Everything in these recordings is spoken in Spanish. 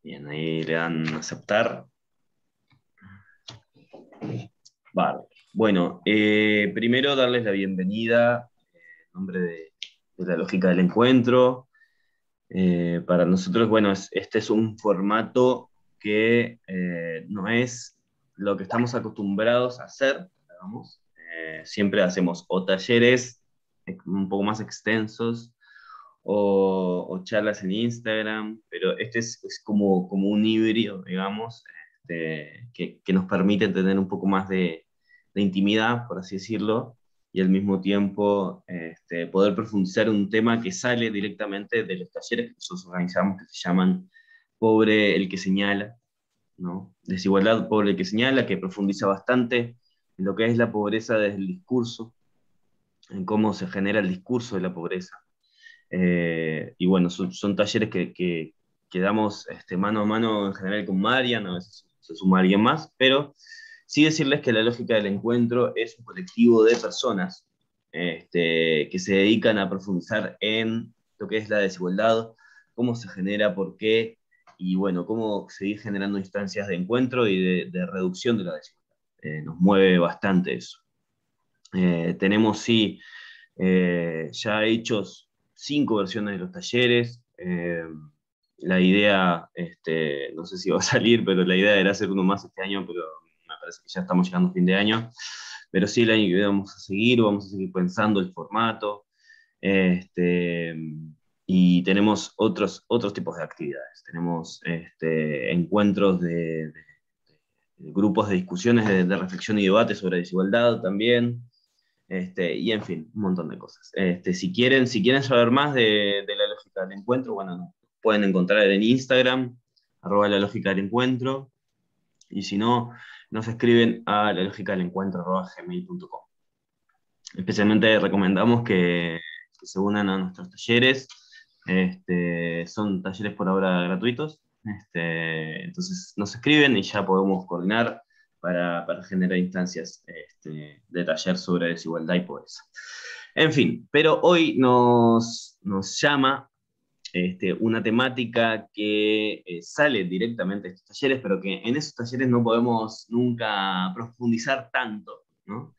Bien, ahí le dan aceptar. Bárbaro. Bueno, primero darles la bienvenida en nombre de la lógica del encuentro. Para nosotros, bueno, este es un formato que no es lo que estamos acostumbrados a hacer, digamos. Siempre hacemos o talleres un poco más extensos o charlas en Instagram, pero este es como un híbrido, digamos, que nos permite tener un poco más de intimidad, por así decirlo, y al mismo tiempo poder profundizar en un tema que sale directamente de los talleres que nosotros organizamos, que se llaman Pobre el que señala, ¿no? Desigualdad, pobre el que señala, que profundiza bastante en lo que es la pobreza desde el discurso, en cómo se genera el discurso de la pobreza. Y bueno, son talleres que damos mano a mano en general con Marian, a veces se suma alguien más, pero sí decirles que la lógica del encuentro es un colectivo de personas que se dedican a profundizar en lo que es la desigualdad, cómo se genera, por qué, y bueno, cómo seguir generando instancias de encuentro y de reducción de la desigualdad. Nos mueve bastante eso. Tenemos, sí, ya hechos 5 versiones de los talleres. La idea, no sé si va a salir, pero la idea era hacer uno más este año, pero me parece que ya estamos llegando a fin de año. Pero sí, el año que viene vamos a seguir pensando el formato. Este, y tenemos otros tipos de actividades. Tenemos encuentros de grupos de discusiones, de reflexión y debate sobre desigualdad también. Y en fin, un montón de cosas. Si quieren saber más de la lógica del encuentro, bueno, nos pueden encontrar en Instagram, @la lógica del encuentro, y si no, nos escriben a la lógica del encuentro @gmail.com. Especialmente recomendamos que se unan a nuestros talleres. Son talleres por ahora gratuitos. Entonces nos escriben y ya podemos coordinar para generar instancias de taller sobre desigualdad y pobreza. En fin, pero hoy nos llama una temática que sale directamente de estos talleres, pero que en esos talleres no podemos nunca profundizar tanto, ¿no?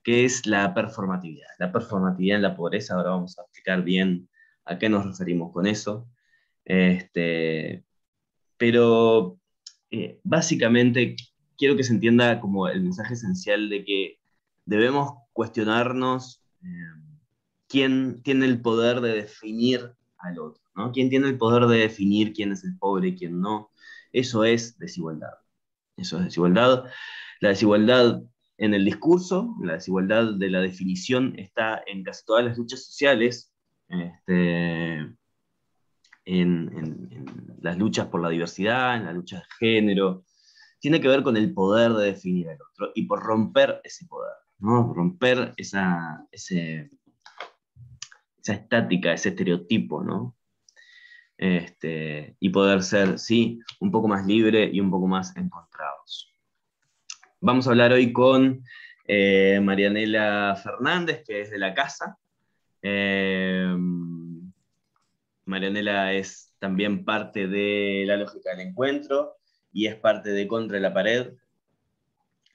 Que es la performatividad. La performatividad en la pobreza, ahora vamos a explicar bien a qué nos referimos con eso. Este, pero básicamente quiero que se entienda como el mensaje esencial de que debemos cuestionarnos quién tiene el poder de definir al otro, ¿no? ¿Quién tiene el poder de definir quién es el pobre y quién no? Eso es desigualdad. Eso es desigualdad. La desigualdad en el discurso, la desigualdad de la definición está en casi todas las luchas sociales, en las luchas por la diversidad, en las luchas de género. Tiene que ver con el poder de definir al otro y por romper ese poder, ¿no? Romper esa estática, ese estereotipo, ¿no? Y poder ser, sí, un poco más libre y un poco más encontrados. Vamos a hablar hoy con Marianela Fernández, que es de la casa. Eh, Marianela es también parte de la lógica del encuentro y es parte de Contra la Pared,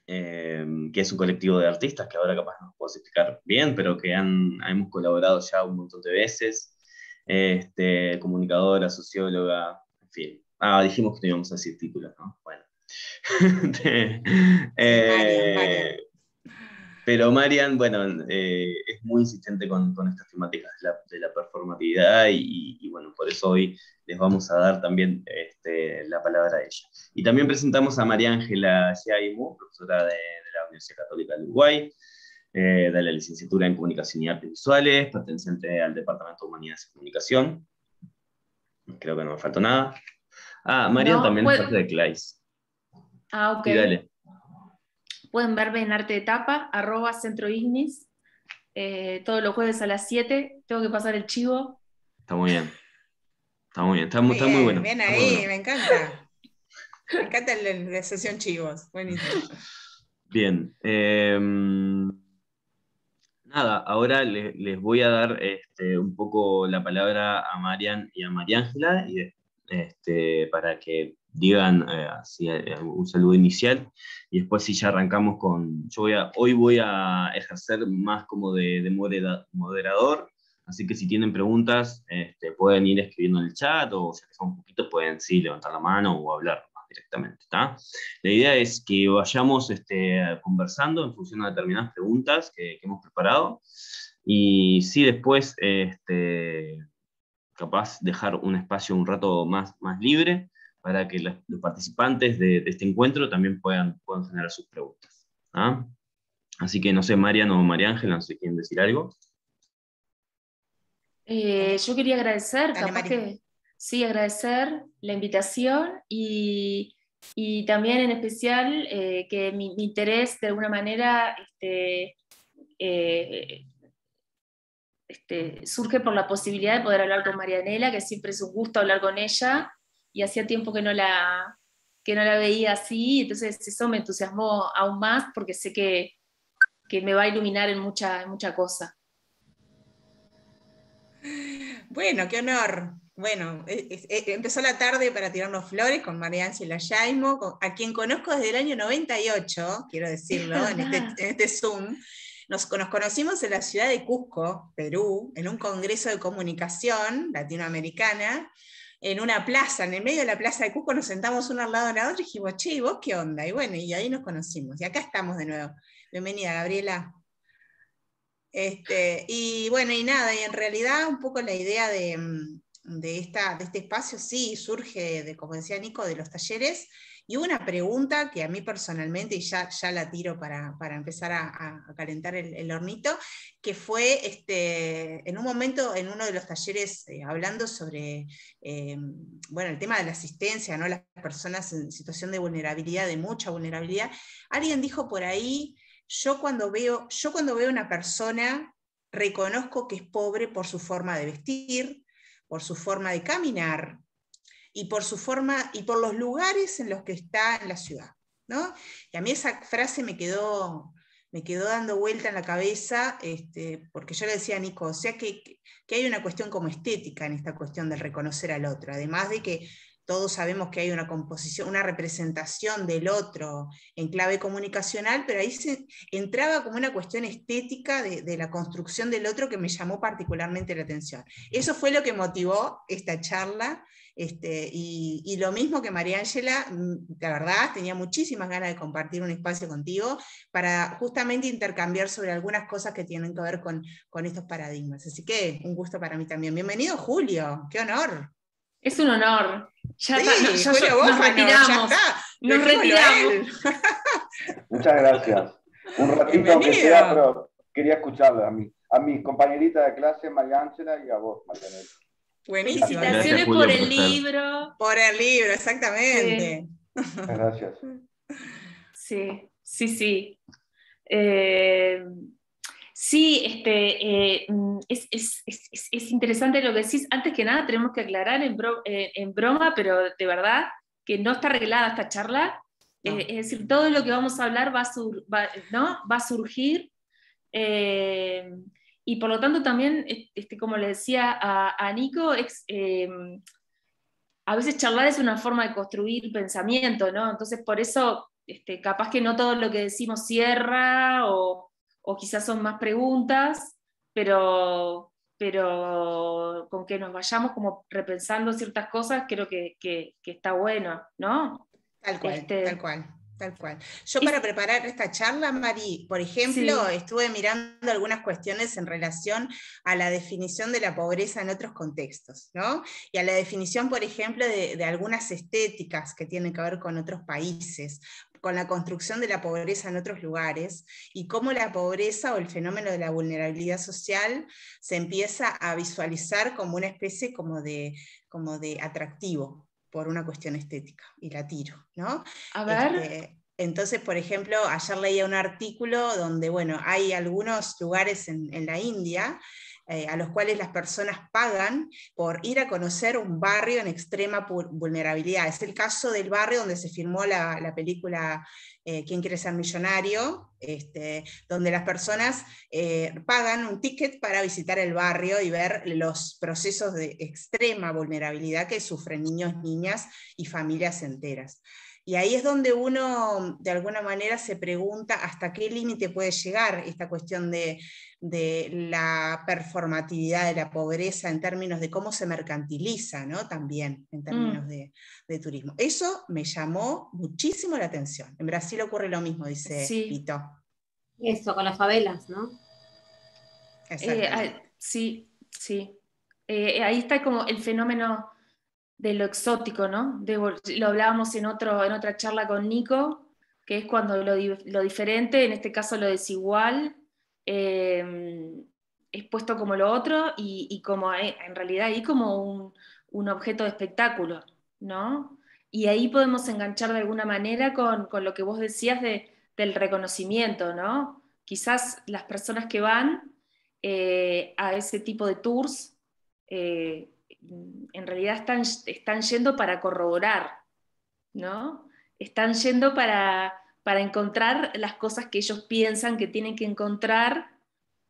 que es un colectivo de artistas que ahora capaz no nos puedo explicar bien, pero que hemos colaborado ya un montón de veces. Comunicadora, socióloga, en fin. Dijimos que no íbamos a decir títulos, ¿no? Bueno. Sí, Marian. Eh, pero Marian, bueno, es muy insistente con estas temáticas de la performatividad y, bueno, por eso hoy les vamos a dar también la palabra a ella. Y también presentamos a María Ángela Yaimu, profesora de la Universidad Católica del Uruguay, de la licenciatura en Comunicación y Artes Visuales, perteneciente al Departamento de Humanidades y Comunicación. Creo que no me faltó nada. Marian No, también es parte de CLAIS. ok. Sí, dale. Pueden verme en Arte de Tapa, @centroignis, todos los jueves a las 7. Tengo que pasar el chivo. Está muy bien. Está muy bien. Está muy Bien, bueno. bien Está muy ahí, bueno. me encanta. Me encanta la sesión chivos, buenísimo. Bien. Nada, ahora les voy a dar un poco la palabra a Marian y a María Ángela y para que digan así, un saludo inicial, y después sí ya arrancamos con, hoy voy a ejercer más como de moderador, así que si tienen preguntas pueden ir escribiendo en el chat, o si son un poquito pueden sí levantar la mano o hablar más directamente, ¿está? La idea es que vayamos conversando en función a determinadas preguntas que hemos preparado, y sí después capaz dejar un espacio un rato más libre para que los participantes de este encuentro también puedan generar sus preguntas. ¿Ah? Así que no sé, Marian o María Ángela, no sé quién decir algo. Yo quería agradecer, Dale, capaz Mari. que sí, agradecer la invitación y también en especial que mi interés de alguna manera surge por la posibilidad de poder hablar con Marianela, que siempre es un gusto hablar con ella, y hacía tiempo que no la veía así, entonces eso me entusiasmó aún más porque sé que me va a iluminar en mucha cosa. Bueno, qué honor. Bueno, empezó la tarde para tirarnos flores con María Ángela Yaimo, a quien conozco desde el año 98, quiero decirlo, en este Zoom. Nos conocimos en la ciudad de Cusco, Perú, en un congreso de comunicación latinoamericana, en una plaza, en el medio de la plaza de Cusco, nos sentamos uno al lado de la otra y dijimos, che, ¿y vos qué onda? Y bueno, y ahí nos conocimos. Y acá estamos de nuevo. Bienvenida, Gabriela. Y bueno, y nada, y en realidad un poco la idea de este espacio sí surge de, como decía Nico, de los talleres, y hubo una pregunta que a mí personalmente, y ya la tiro para empezar a calentar el hornito, que fue en un momento en uno de los talleres hablando sobre bueno, el tema de la asistencia, ¿no? Las personas en situación de vulnerabilidad, de mucha vulnerabilidad, alguien dijo por ahí: yo cuando veo una persona, reconozco que es pobre por su forma de vestir, por su forma de caminar, y por los lugares en los que está en la ciudad, ¿no? Y a mí esa frase me quedó dando vuelta en la cabeza, porque yo le decía a Nico, o sea que hay una cuestión como estética en esta cuestión del reconocer al otro, además de que todos sabemos que hay una composición, una representación del otro en clave comunicacional, pero ahí se entraba como una cuestión estética de la construcción del otro que me llamó particularmente la atención. Eso fue lo que motivó esta charla, y lo mismo que María Ángela, la verdad, tenía muchísimas ganas de compartir un espacio contigo para justamente intercambiar sobre algunas cosas que tienen que ver con estos paradigmas. Así que un gusto para mí también. Bienvenido, Julio, qué honor. Es un honor. Ya sí, está, Julio nos retiramos. ya está. Nos retiramos. Muchas gracias. Un ratito aunque sea, pero quería escucharle a mi compañerita de clase, María Ángela, y a vos, Marianela. Buenísimo. Felicitaciones por el libro. Por el libro, exactamente. Sí. Gracias. Sí. Sí, es interesante lo que decís. Antes que nada tenemos que aclarar en broma, pero de verdad que no está arreglada esta charla. No. Es decir, todo lo que vamos a hablar va a surgir, y por lo tanto también, como le decía a Nico, a veces charlar es una forma de construir pensamiento, ¿no? Entonces por eso capaz que no todo lo que decimos cierra, o quizás son más preguntas, pero con que nos vayamos como repensando ciertas cosas, creo que está bueno, ¿no? Tal cual. Yo para preparar esta charla, Mari, por ejemplo, sí, estuve mirando algunas cuestiones en relación a la definición de la pobreza en otros contextos, ¿no? Y a la definición, por ejemplo, de algunas estéticas que tienen que ver con otros países, con la construcción de la pobreza en otros lugares, y cómo la pobreza o el fenómeno de la vulnerabilidad social se empieza a visualizar como una especie como de atractivo por una cuestión estética, y la tiro, ¿no? A ver. Entonces, por ejemplo, ayer leía un artículo donde, bueno, hay algunos lugares en la India a los cuales las personas pagan por ir a conocer un barrio en extrema vulnerabilidad. Es el caso del barrio donde se filmó la película ¿Quién quiere ser millonario? Donde las personas pagan un ticket para visitar el barrio y ver los procesos de extrema vulnerabilidad que sufren niños, niñas y familias enteras. Y ahí es donde uno, de alguna manera, se pregunta hasta qué límite puede llegar esta cuestión de la performatividad de la pobreza en términos de cómo se mercantiliza, ¿no? También en términos de turismo. Eso me llamó muchísimo la atención. En Brasil ocurre lo mismo, dice Pito. Eso, con las favelas, ¿no? Sí. Ahí está como el fenómeno de lo exótico, ¿no? Lo hablábamos en otra charla con Nico, que es cuando lo diferente, en este caso lo desigual, es puesto como lo otro y como en realidad ahí como un objeto de espectáculo, ¿no? Y ahí podemos enganchar de alguna manera con lo que vos decías del reconocimiento, ¿no? Quizás las personas que van a ese tipo de tours en realidad están yendo para corroborar, ¿no? Están yendo para encontrar las cosas que ellos piensan que tienen que encontrar,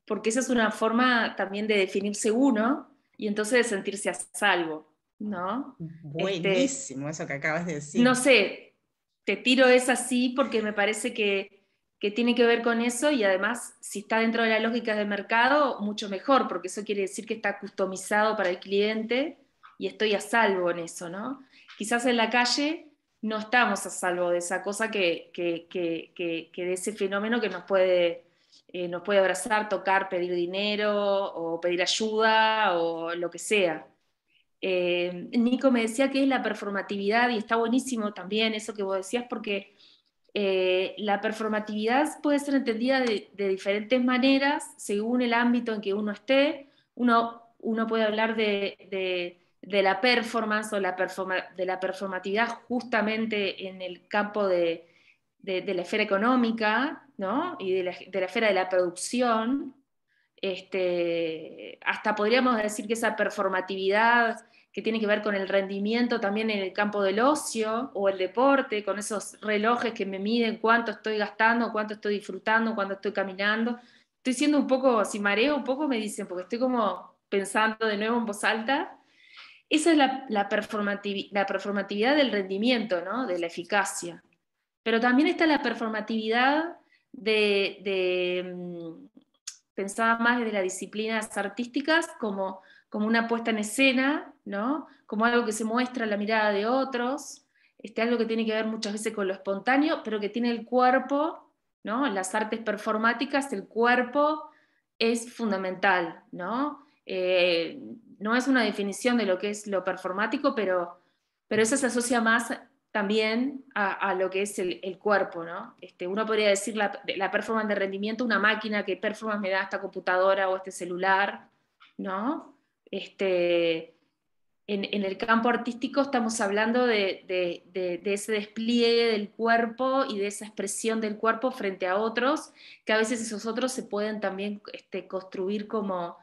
porque esa es una forma también de definirse uno y entonces de sentirse a salvo, ¿no? Buenísimo eso que acabas de decir. No sé, te tiro esa así porque me parece que tiene que ver con eso, y además si está dentro de la lógica del mercado, mucho mejor, porque eso quiere decir que está customizado para el cliente y estoy a salvo en eso, ¿no? Quizás en la calle no estamos a salvo de esa cosa que de ese fenómeno que nos puede abrazar, tocar, pedir dinero o pedir ayuda o lo que sea. Nico me decía que es la performatividad, y está buenísimo también eso que vos decías, porque la performatividad puede ser entendida de diferentes maneras según el ámbito en que uno esté. Uno puede hablar de la performance o de la performatividad justamente en el campo de la esfera económica, ¿no? Y de la esfera de la producción. Hasta podríamos decir que esa performatividad que tiene que ver con el rendimiento también en el campo del ocio o el deporte, con esos relojes que me miden cuánto estoy gastando, cuánto estoy disfrutando, cuánto estoy caminando. Estoy siendo un poco, si mareo un poco me dicen, porque estoy como pensando de nuevo en voz alta. Esa es la performatividad del rendimiento, ¿no? De la eficacia. Pero también está la performatividad pensaba más desde las disciplinas artísticas como una puesta en escena, ¿no? Como algo que se muestra a la mirada de otros, algo que tiene que ver muchas veces con lo espontáneo, pero que tiene el cuerpo, ¿no? En las artes performáticas el cuerpo es fundamental, ¿no? No es una definición de lo que es lo performático, pero eso se asocia más también a lo que es el cuerpo, ¿no? Uno podría decir la performance de rendimiento, una máquina, que performance me da esta computadora o este celular, ¿no? En el campo artístico estamos hablando de ese despliegue del cuerpo y de esa expresión del cuerpo frente a otros, que a veces esos otros se pueden también construir como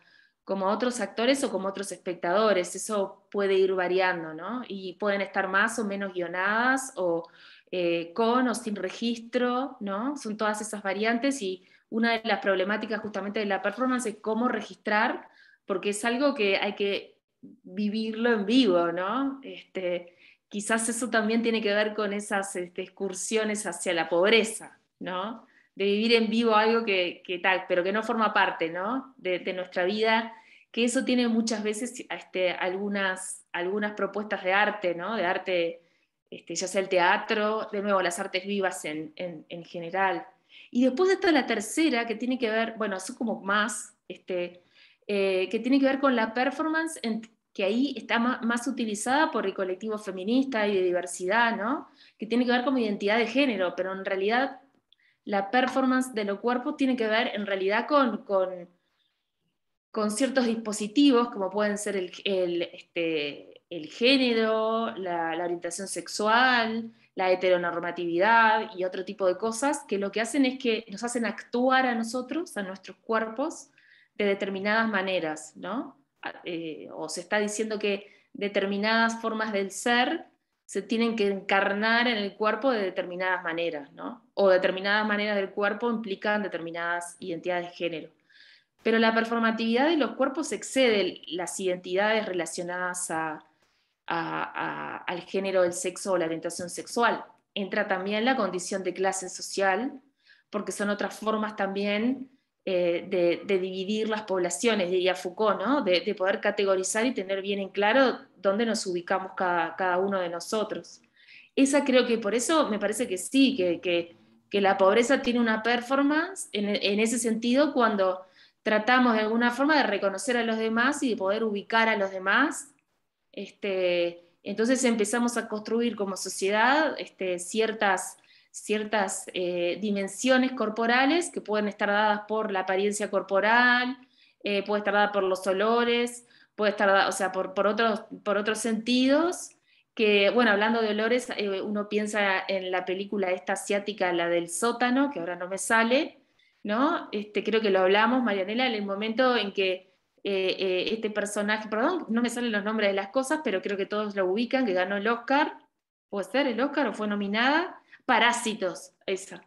otros actores o como otros espectadores. Eso puede ir variando, ¿no? Y pueden estar más o menos guionadas, o con o sin registro, ¿no? Son todas esas variantes, y una de las problemáticas justamente de la performance es cómo registrar, porque es algo que hay que vivirlo en vivo, ¿no? Quizás eso también tiene que ver con esas excursiones hacia la pobreza, ¿no? De vivir en vivo algo que tal, pero que no forma parte, ¿no? de nuestra vida, que eso tiene muchas veces algunas propuestas de arte, ¿no? De arte, ya sea el teatro, de nuevo las artes vivas en general. Y después está la tercera, que tiene que ver, bueno, eso como más, que tiene que ver con la performance, que ahí está más utilizada por el colectivo feminista y de diversidad, ¿no? Que tiene que ver con identidad de género, pero en realidad la performance de los cuerpos tiene que ver en realidad con ciertos dispositivos, como pueden ser el género, la orientación sexual, la heteronormatividad y otro tipo de cosas, que lo que hacen es que nos hacen actuar a nosotros, a nuestros cuerpos, de determinadas maneras, ¿no? O se está diciendo que determinadas formas del ser se tienen que encarnar en el cuerpo de determinadas maneras, ¿no? O determinadas maneras del cuerpo implican determinadas identidades de género. Pero la performatividad de los cuerpos excede las identidades relacionadas al género, el sexo o la orientación sexual. Entra también la condición de clase social, porque son otras formas también de dividir las poblaciones, diría Foucault, ¿no? De poder categorizar y tener bien en claro dónde nos ubicamos cada uno de nosotros. Esa creo que por eso me parece que sí, que la pobreza tiene una performance en ese sentido cuando tratamos de alguna forma de reconocer a los demás y de poder ubicar a los demás. Entonces empezamos a construir como sociedad ciertas dimensiones corporales que pueden estar dadas por la apariencia corporal, puede estar dada por los olores, puede estar dada, o sea, por otros sentidos, que, bueno, hablando de olores, uno piensa en la película esta asiática, la del sótano, que ahora no me sale, ¿no? Creo que lo hablamos, Marianela, en el momento en que este personaje, perdón, no me salen los nombres de las cosas, pero creo que todos lo ubican, que ganó el Oscar, ¿puede ser el Oscar o fue nominada? Parásitos, esa.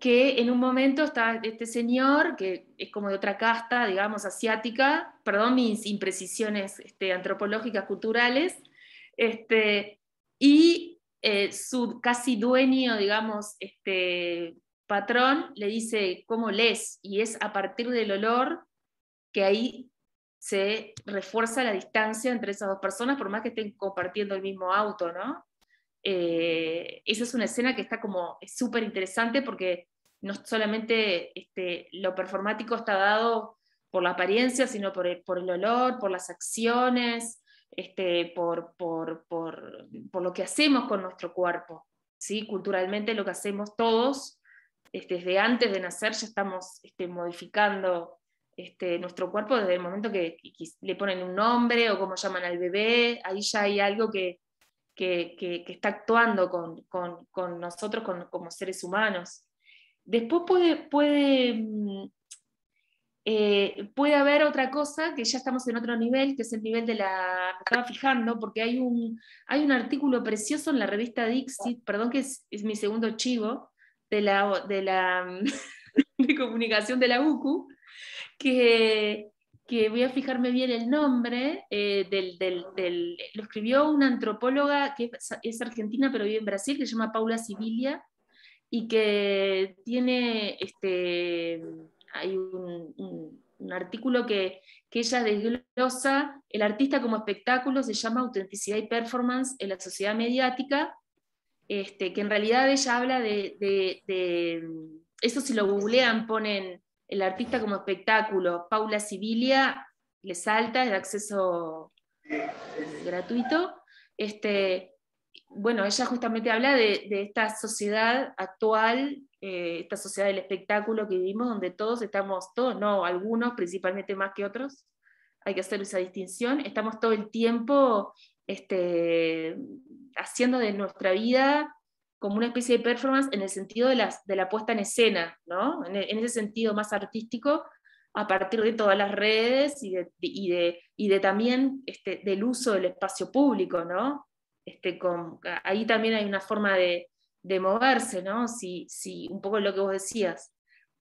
Que en un momento está este señor, que es como de otra casta, digamos, asiática, perdón mis imprecisiones antropológicas, culturales, y su casi dueño, digamos, patrón, le dice, ¿cómo lees? Y es a partir del olor que ahí se refuerza la distancia entre esas dos personas, por más que estén compartiendo el mismo auto, ¿no? Esa es una escena que está como súper interesante porque no solamente lo performático está dado por la apariencia, sino por el olor, por las acciones, por lo que hacemos con nuestro cuerpo, ¿sí? Culturalmente lo que hacemos todos, desde antes de nacer ya estamos modificando nuestro cuerpo desde el momento que le ponen un nombre o cómo llaman al bebé, ahí ya hay algo que está actuando con nosotros como seres humanos. Después puede haber otra cosa, que ya estamos en otro nivel, que es el nivel de me estaba fijando, porque hay un artículo precioso en la revista Dixit, perdón que es mi segundo chivo, de comunicación de la UCU, que voy a fijarme bien el nombre, lo escribió una antropóloga que es argentina pero vive en Brasil, que se llama Paula Sibilia, y que tiene, hay un artículo que ella desglosa el artista como espectáculo, se llama Autenticidad y Performance en la sociedad mediática, que en realidad ella habla de eso, si lo googlean ponen el artista como espectáculo, Paula Sibilia, le salta, es de acceso gratuito. Bueno, ella justamente habla de esta sociedad actual, esta sociedad del espectáculo que vivimos, donde todos, no, algunos, principalmente más que otros, hay que hacer esa distinción, estamos todo el tiempo haciendo de nuestra vida como una especie de performance en el sentido de la puesta en escena, ¿no? En ese sentido más artístico, a partir de todas las redes y de también del uso del espacio público, ¿no? Ahí también hay una forma de moverse, ¿no? Si un poco lo que vos decías.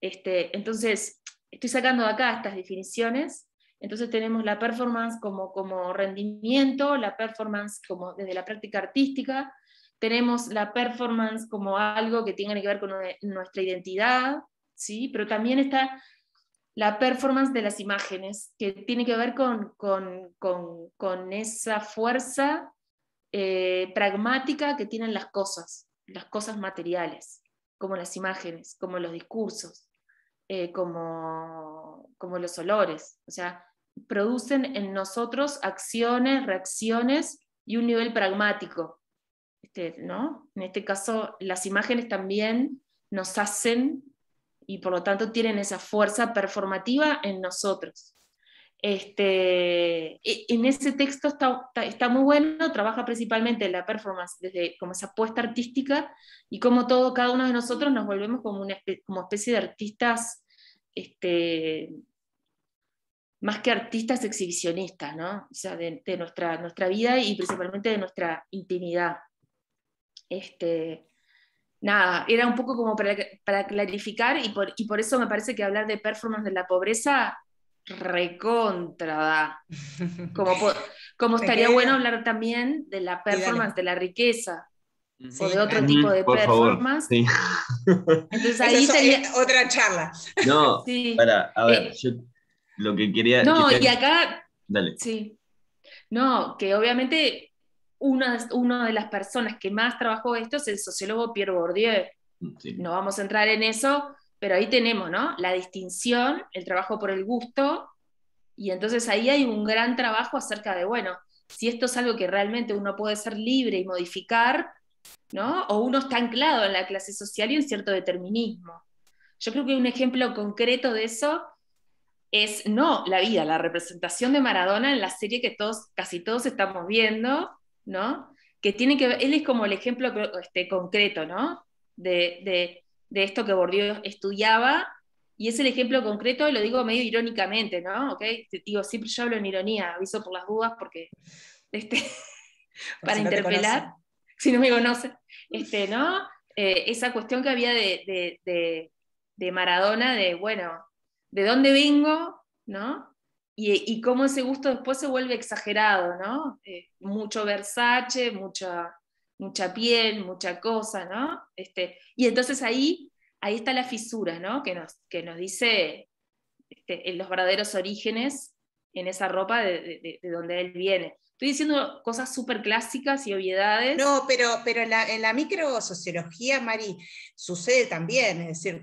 Entonces, estoy sacando de acá estas definiciones. Entonces tenemos la performance como rendimiento, la performance como desde la práctica artística, tenemos la performance como algo que tiene que ver con nuestra identidad, ¿sí? Pero también está la performance de las imágenes, que tiene que ver con esa fuerza pragmática que tienen las cosas materiales, como las imágenes, como los discursos, como los olores. O sea, producen en nosotros acciones, reacciones y un nivel pragmático. ¿No? En este caso, las imágenes también nos hacen y por lo tanto tienen esa fuerza performativa en nosotros. En ese texto está muy bueno, trabaja principalmente la performance desde como esa apuesta artística y como cada uno de nosotros nos volvemos como especie de artistas más que artistas exhibicionistas, ¿no? O sea, de nuestra vida y principalmente de nuestra intimidad. Nada, era un poco como para clarificar y por eso me parece que hablar de performance de la pobreza recontra da. Como Me estaría quedé- bueno hablar también de la Sí, dale. performance de la riqueza o de Sí, otro claro. tipo de Por favor, performance. sí. Entonces Esa ahí es sería, otra charla. No, sí. para, a ver, yo lo que No, y acá, dale. sí. No, que obviamente una de las personas que más trabajó esto es el sociólogo Pierre Bourdieu. Sí. No vamos a entrar en eso, pero ahí tenemos, ¿no? La distinción, el trabajo por el gusto, y entonces ahí hay un gran trabajo acerca de, bueno, si esto es algo que realmente uno puede ser libre y modificar, ¿no? O uno está anclado en la clase social y en cierto determinismo. Yo creo que un ejemplo concreto de eso es no la vida, la representación de Maradona en la serie que casi todos estamos viendo, ¿no? Que tiene que ver, él es como el ejemplo concreto, ¿no? De esto que Bourdieu estudiaba, y es el ejemplo concreto, y lo digo medio irónicamente, ¿no? ¿Ok? Digo, siempre yo hablo en ironía, aviso por las dudas, porque este, Por para si no te interpelar, conocen. si no me conocen, ¿no? Esa cuestión que había de Maradona, de, bueno, ¿de dónde vengo? ¿No? Y cómo ese gusto después se vuelve exagerado, ¿no? Mucho Versace, mucha piel, mucha cosa, ¿no? Y entonces ahí está la fisura, ¿no? Que nos dice en los verdaderos orígenes en esa ropa de donde él viene. Estoy diciendo cosas súper clásicas y obviedades. No, pero en la microsociología, Mari, sucede también. Es decir,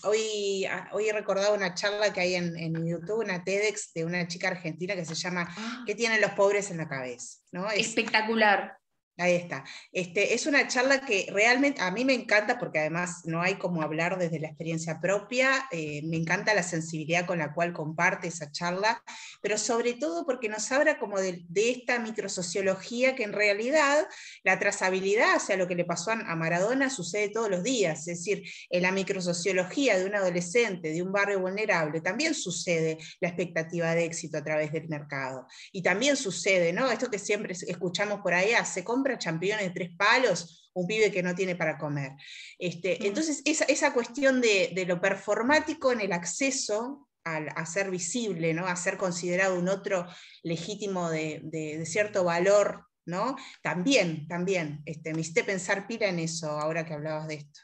hoy he recordado una charla que hay en YouTube, una TEDx de una chica argentina que se llama ¿Qué tienen los pobres en la cabeza? ¿No? Espectacular. Ahí está. Es una charla que realmente a mí me encanta porque además no hay como hablar desde la experiencia propia. Me encanta la sensibilidad con la cual comparte esa charla, pero sobre todo porque nos habla como de esta microsociología que en realidad la trazabilidad hacia lo que le pasó a Maradona sucede todos los días. Es decir, en la microsociología de un adolescente, de un barrio vulnerable, también sucede la expectativa de éxito a través del mercado. Y también sucede, ¿no? Esto que siempre escuchamos por ahí, se compra champiñones de 3 palos, un pibe que no tiene para comer. Entonces, esa cuestión de lo performático en el acceso a ser visible, ¿no? A ser considerado un otro legítimo de cierto valor, ¿no? También, me hiciste pensar pila en eso ahora que hablabas de esto.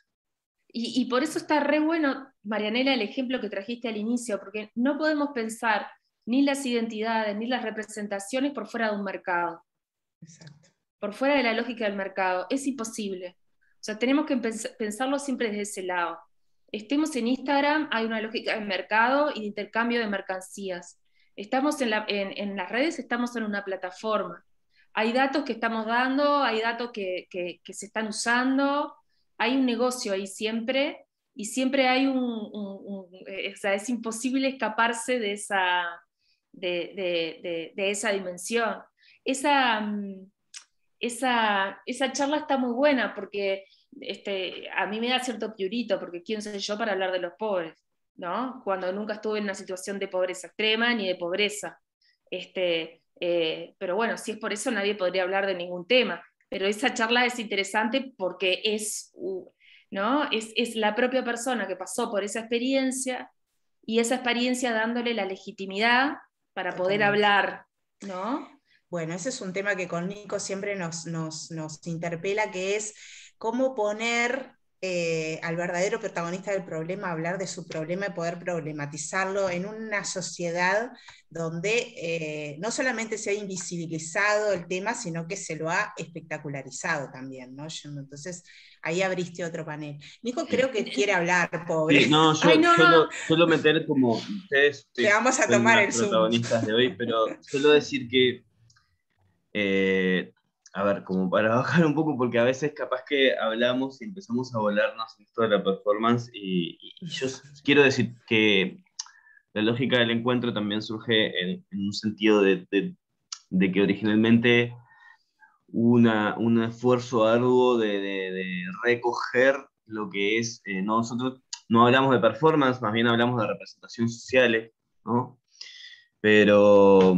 Y por eso está re bueno, Marianela, el ejemplo que trajiste al inicio, porque no podemos pensar ni las identidades, ni las representaciones por fuera de un mercado. Exacto. Por fuera de la lógica del mercado. Es imposible. O sea, tenemos que pensarlo siempre desde ese lado. Estemos en Instagram, hay una lógica de mercado y de intercambio de mercancías. Estamos en las redes, estamos en una plataforma. Hay datos que estamos dando, hay datos que se están usando, hay un negocio ahí siempre, y siempre hay o sea, es imposible escaparse de esa dimensión. Esa, esa charla está muy buena porque a mí me da cierto piurito, porque quién soy yo para hablar de los pobres, ¿no? Cuando nunca estuve en una situación de pobreza extrema ni de pobreza. Pero bueno, si es por eso nadie podría hablar de ningún tema. Pero esa charla es interesante porque ¿no? Es la propia persona que pasó por esa experiencia y esa experiencia dándole la legitimidad para poder hablar, ¿no? Bueno, ese es un tema que con Nico siempre nos interpela, que es cómo poner al verdadero protagonista del problema a hablar de su problema y poder problematizarlo en una sociedad donde no solamente se ha invisibilizado el tema, sino que se lo ha espectacularizado también, ¿no? Entonces, ahí abriste otro panel. Nico creo que quiere hablar, pobre. Sí, no, Ay, no, no. suelo meter como ustedes Le vamos a son tomar las el Zoom. protagonistas de hoy, pero suelo decir que a ver, como para bajar un poco, porque a veces capaz que hablamos y empezamos a volarnos en esto de la performance, y yo quiero decir que la lógica del encuentro también surge en un sentido de que originalmente hubo un esfuerzo arduo de recoger lo que es, nosotros no hablamos de performance, más bien hablamos de representación sociales, ¿no? Pero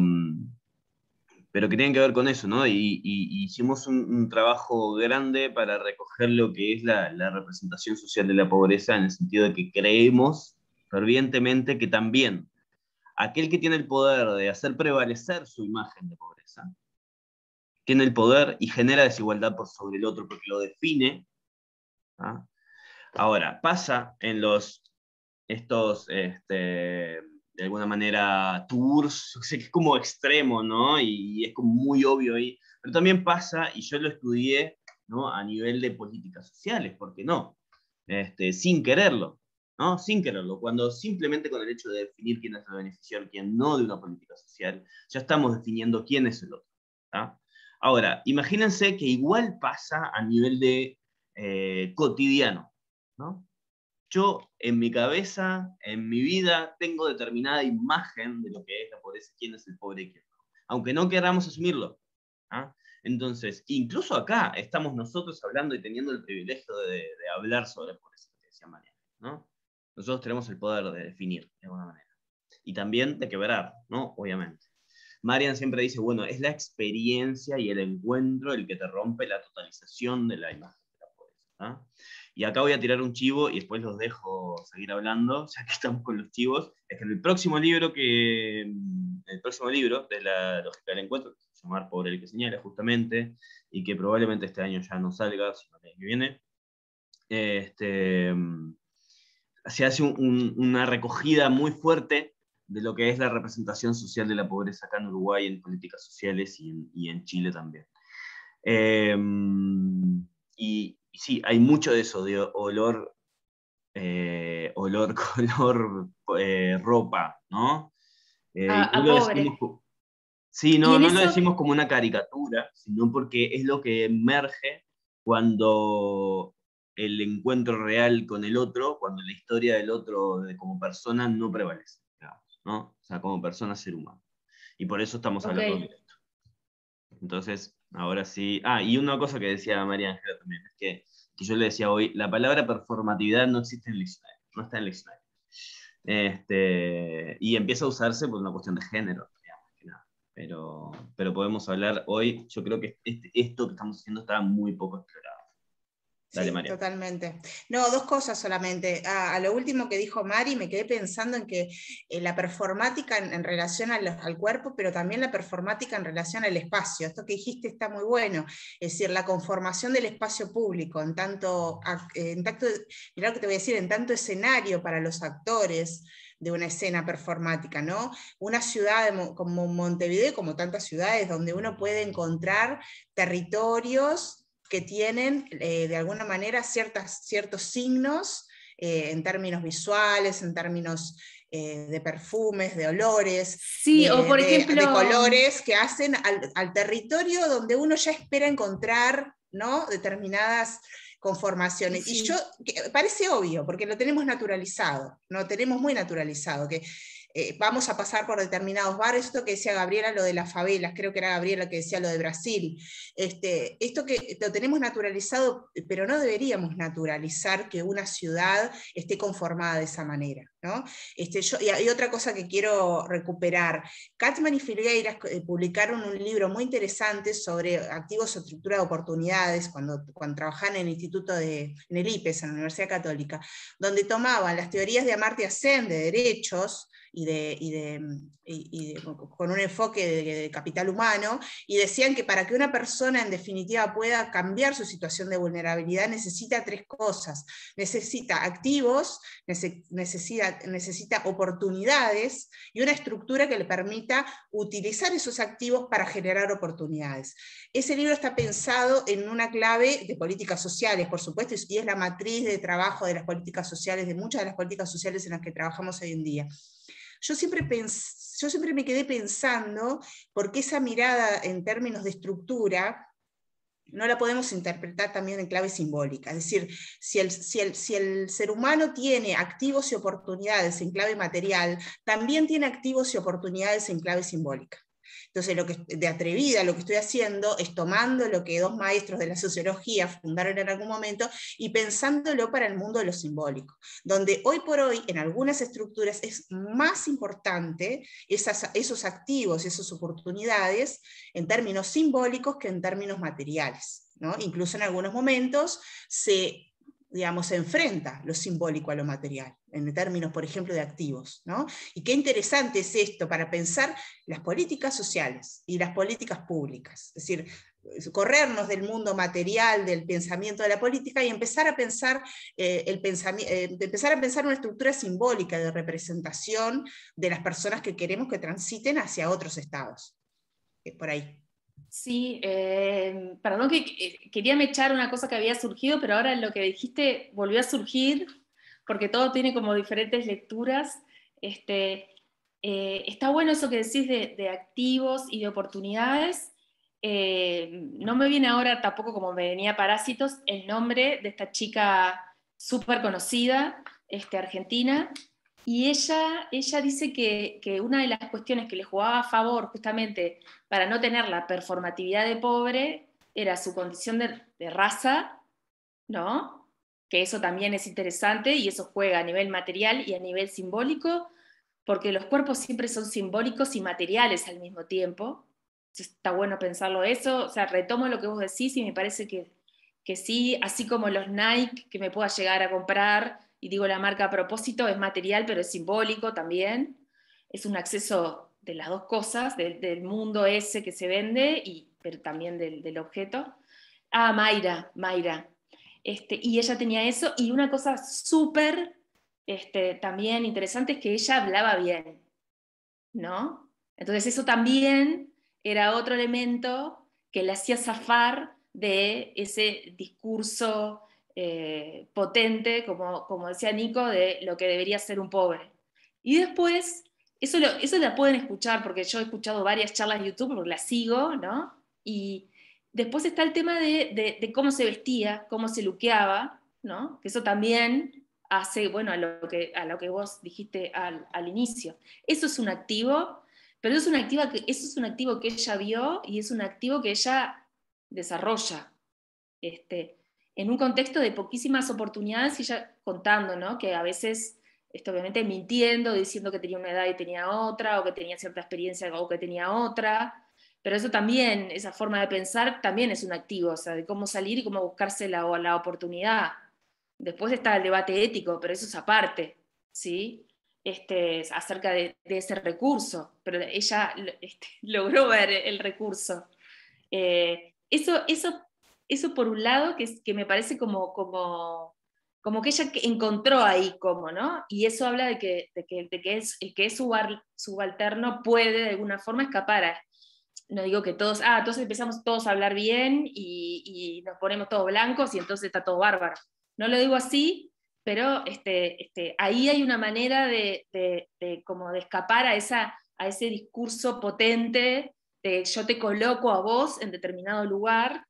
que tienen que ver con eso, ¿no? Y hicimos un trabajo grande para recoger lo que es la representación social de la pobreza, en el sentido de que creemos fervientemente que también aquel que tiene el poder de hacer prevalecer su imagen de pobreza, tiene el poder y genera desigualdad por sobre el otro, porque lo define. ¿Ah? Ahora, pasa en estos, de alguna manera, tours, o sea, que es como extremo, ¿no? Y es como muy obvio ahí. Pero también pasa, y yo lo estudié, ¿no? A nivel de políticas sociales, ¿por qué no? Sin quererlo, ¿no? Sin quererlo. Cuando simplemente con el hecho de definir quién es el beneficiario, quién no de una política social, ya estamos definiendo quién es el otro. ¿Ah? Ahora, imagínense que igual pasa a nivel de cotidiano, ¿no? Yo en mi cabeza, en mi vida, tengo determinada imagen de lo que es la pobreza, quién es el pobre y quién no, aunque no queramos asumirlo. ¿Ah? Entonces, incluso acá estamos nosotros hablando y teniendo el privilegio de hablar sobre pobreza, que decía María, ¿no? Nosotros tenemos el poder de definir, de alguna manera. Y también de quebrar, ¿no? Obviamente. Marian siempre dice, bueno, es la experiencia y el encuentro el que te rompe la totalización de la imagen de la pobreza. ¿Ah? Y acá voy a tirar un chivo y después los dejo seguir hablando, ya que estamos con los chivos. Es que el próximo libro de la lógica del encuentro, que se llama Pobre el que señala, justamente, y que probablemente este año ya no salga, sino el año que viene, se hace una recogida muy fuerte de lo que es la representación social de la pobreza acá en Uruguay, en políticas sociales y en Chile también. Y sí, hay mucho de eso, de olor, color, ropa, ¿no? A Lo pobre. decimos, sí, Y no, en no lo eso, decimos como una caricatura, sino porque es lo que emerge cuando el encuentro real con el otro, cuando la historia del otro como persona no prevalece, digamos, ¿no? O sea, como persona, ser humano. Y por eso estamos hablando de ok. esto. Entonces, ahora sí. Ah, y una cosa que decía María Ángela también, es que yo le decía hoy, la palabra performatividad no existe en el diccionario, no está en el diccionario. Y empieza a usarse por una cuestión de género, digamos, que nada. Pero podemos hablar hoy, yo creo que esto que estamos haciendo está muy poco explorado. Dale, Sí, María. totalmente. No, dos cosas solamente. A lo último que dijo Mari, me quedé pensando en que la performática en relación al cuerpo, pero también la performática en relación al espacio. Esto que dijiste está muy bueno. Es decir, la conformación del espacio público, mirá lo que te voy a decir, en tanto escenario para los actores de una escena performática, ¿no? Una ciudad como Montevideo, como tantas ciudades, donde uno puede encontrar territorios que tienen de alguna manera ciertos signos en términos visuales, en términos de perfumes, de olores, sí, o por ejemplo, de colores, que hacen al territorio donde uno ya espera encontrar, ¿no? Determinadas conformaciones. sí. Y parece obvio, porque lo tenemos naturalizado, lo tenemos muy naturalizado, que vamos a pasar por determinados barrios, esto que decía Gabriela, lo de las favelas, creo que era Gabriela que decía lo de Brasil, esto que lo tenemos naturalizado, pero no deberíamos naturalizar que una ciudad esté conformada de esa manera, ¿no? Y hay otra cosa que quiero recuperar. Katman y Filgueiras publicaron un libro muy interesante sobre activos o estructura de oportunidades cuando trabajaban en el Instituto en el IPES, en la Universidad Católica, donde tomaban las teorías de Amartya Sen de derechos, con un enfoque de capital humano, y decían que para que una persona en definitiva pueda cambiar su situación de vulnerabilidad necesita tres cosas: necesita activos, necesita oportunidades y una estructura que le permita utilizar esos activos para generar oportunidades. Ese libro está pensado en una clave de políticas sociales, por supuesto, y es la matriz de trabajo de las políticas sociales, de muchas de las políticas sociales en las que trabajamos hoy en día. Yo siempre me quedé pensando por qué esa mirada en términos de estructura no la podemos interpretar también en clave simbólica. Es decir, si el ser humano tiene activos y oportunidades en clave material, también tiene activos y oportunidades en clave simbólica. Entonces, de atrevida, lo que estoy haciendo es tomando lo que dos maestros de la sociología fundaron en algún momento y pensándolo para el mundo de lo simbólico, donde hoy por hoy en algunas estructuras es más importante esos activos, esas oportunidades en términos simbólicos que en términos materiales, ¿no? Incluso en algunos momentos se enfrenta lo simbólico a lo material, en términos, por ejemplo, de activos, ¿no? Y qué interesante es esto para pensar las políticas sociales y las políticas públicas, es decir, corrernos del mundo material, del pensamiento de la política y empezar a pensar empezar a pensar una estructura simbólica de representación de las personas que queremos que transiten hacia otros estados. Por ahí. Sí, perdón que quería mechar una cosa que había surgido, pero ahora lo que dijiste volvió a surgir, porque todo tiene como diferentes lecturas. Está bueno eso que decís de activos y de oportunidades. No me viene ahora tampoco, como me venía Parásitos, el nombre de esta chica súper conocida, argentina, y ella dice que una de las cuestiones que le jugaba a favor justamente para no tener la performatividad de pobre era su condición de raza, ¿no? Que eso también es interesante y eso juega a nivel material y a nivel simbólico, porque los cuerpos siempre son simbólicos y materiales al mismo tiempo. Entonces, está bueno pensarlo eso. O sea, retomo lo que vos decís y me parece que sí, así como los Nike que me pueda llegar a comprar, y digo la marca a propósito, es material, pero es simbólico también. Es un acceso de las dos cosas, del mundo ese que se vende, pero también del objeto. Ah, Mayra. Y ella tenía eso, y una cosa súper también interesante es que ella hablaba bien, ¿no? Entonces eso también era otro elemento que le hacía zafar de ese discurso potente, como decía Nico, de lo que debería ser un pobre. Y después, eso la pueden escuchar, porque yo he escuchado varias charlas de YouTube, porque las sigo, ¿no? Y después está el tema de cómo se vestía, cómo se luqueaba, ¿no? Que eso también hace, bueno, a lo que vos dijiste al inicio. Eso es un activo, pero eso es un activo que ella vio y es un activo que ella desarrolla. En un contexto de poquísimas oportunidades, y ella contando, ¿no? Que a veces, obviamente mintiendo, diciendo que tenía una edad y tenía otra, o que tenía cierta experiencia o que tenía otra, pero eso también, esa forma de pensar, también es un activo, o sea, de cómo salir y cómo buscarse la oportunidad. Después está el debate ético, pero eso es aparte, ¿sí? Acerca de ese recurso, pero ella logró ver el recurso. Eso por un lado, que me parece como que ella encontró ahí cómo, ¿no? Y eso habla de que el que es subalterno puede de alguna forma escapar no digo que todos, entonces empezamos todos a hablar bien y nos ponemos todos blancos y entonces está todo bárbaro. No lo digo así, pero ahí hay una manera como de escapar a ese discurso potente de yo te coloco a vos en determinado lugar,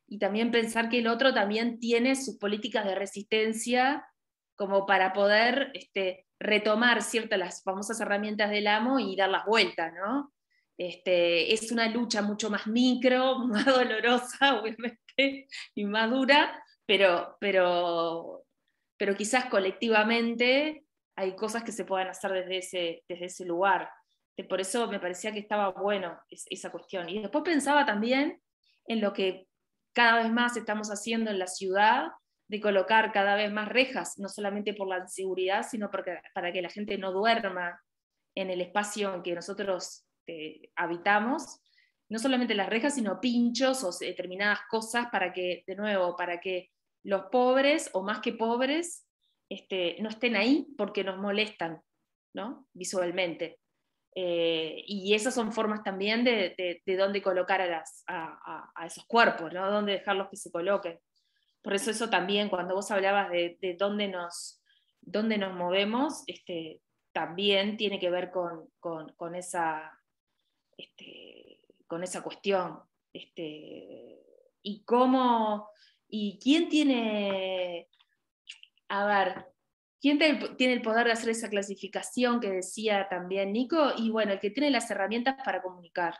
y también pensar que el otro también tiene sus políticas de resistencia como para poder retomar ciertas las famosas herramientas del amo y dar las vueltas, ¿no? Es una lucha mucho más micro, más dolorosa, obviamente, y más dura, pero quizás colectivamente hay cosas que se puedan hacer desde ese lugar. Por eso me parecía que estaba bueno esa cuestión. Y después pensaba también en lo que cada vez más estamos haciendo en la ciudad, de colocar cada vez más rejas, no solamente por la inseguridad, sino para que la gente no duerma en el espacio en que nosotros habitamos, no solamente las rejas, sino pinchos o determinadas cosas para que, de nuevo, para que los pobres, o más que pobres, no estén ahí porque nos molestan, ¿no? Visualmente. Y esas son formas también de dónde colocar a esos cuerpos, ¿no? Dónde dejarlos que se coloquen. Por eso también, cuando vos hablabas de dónde nos movemos, también tiene que ver con esa cuestión. Y quién tiene, a ver, ¿quién tiene el poder de hacer esa clasificación que decía también Nico? Y bueno, el que tiene las herramientas para comunicar.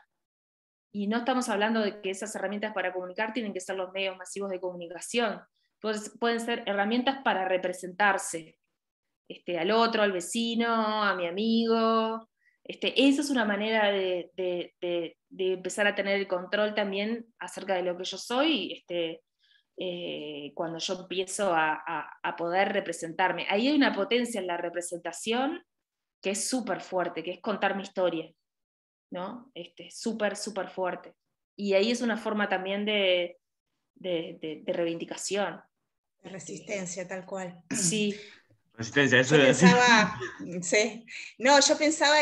y no estamos hablando de que esas herramientas para comunicar tienen que ser los medios masivos de comunicación, pueden ser herramientas para representarse, al otro, al vecino, a mi amigo. Esa es una manera de empezar a tener el control también acerca de lo que yo soy, cuando yo empiezo a poder representarme. Ahí hay una potencia en la representación que es súper fuerte, que es contar mi historia, ¿no? Súper, súper fuerte. Y ahí es una forma también de reivindicación. De resistencia, tal cual. Sí. Resistencia, eso Yo es así. pensaba, sí. No, yo pensaba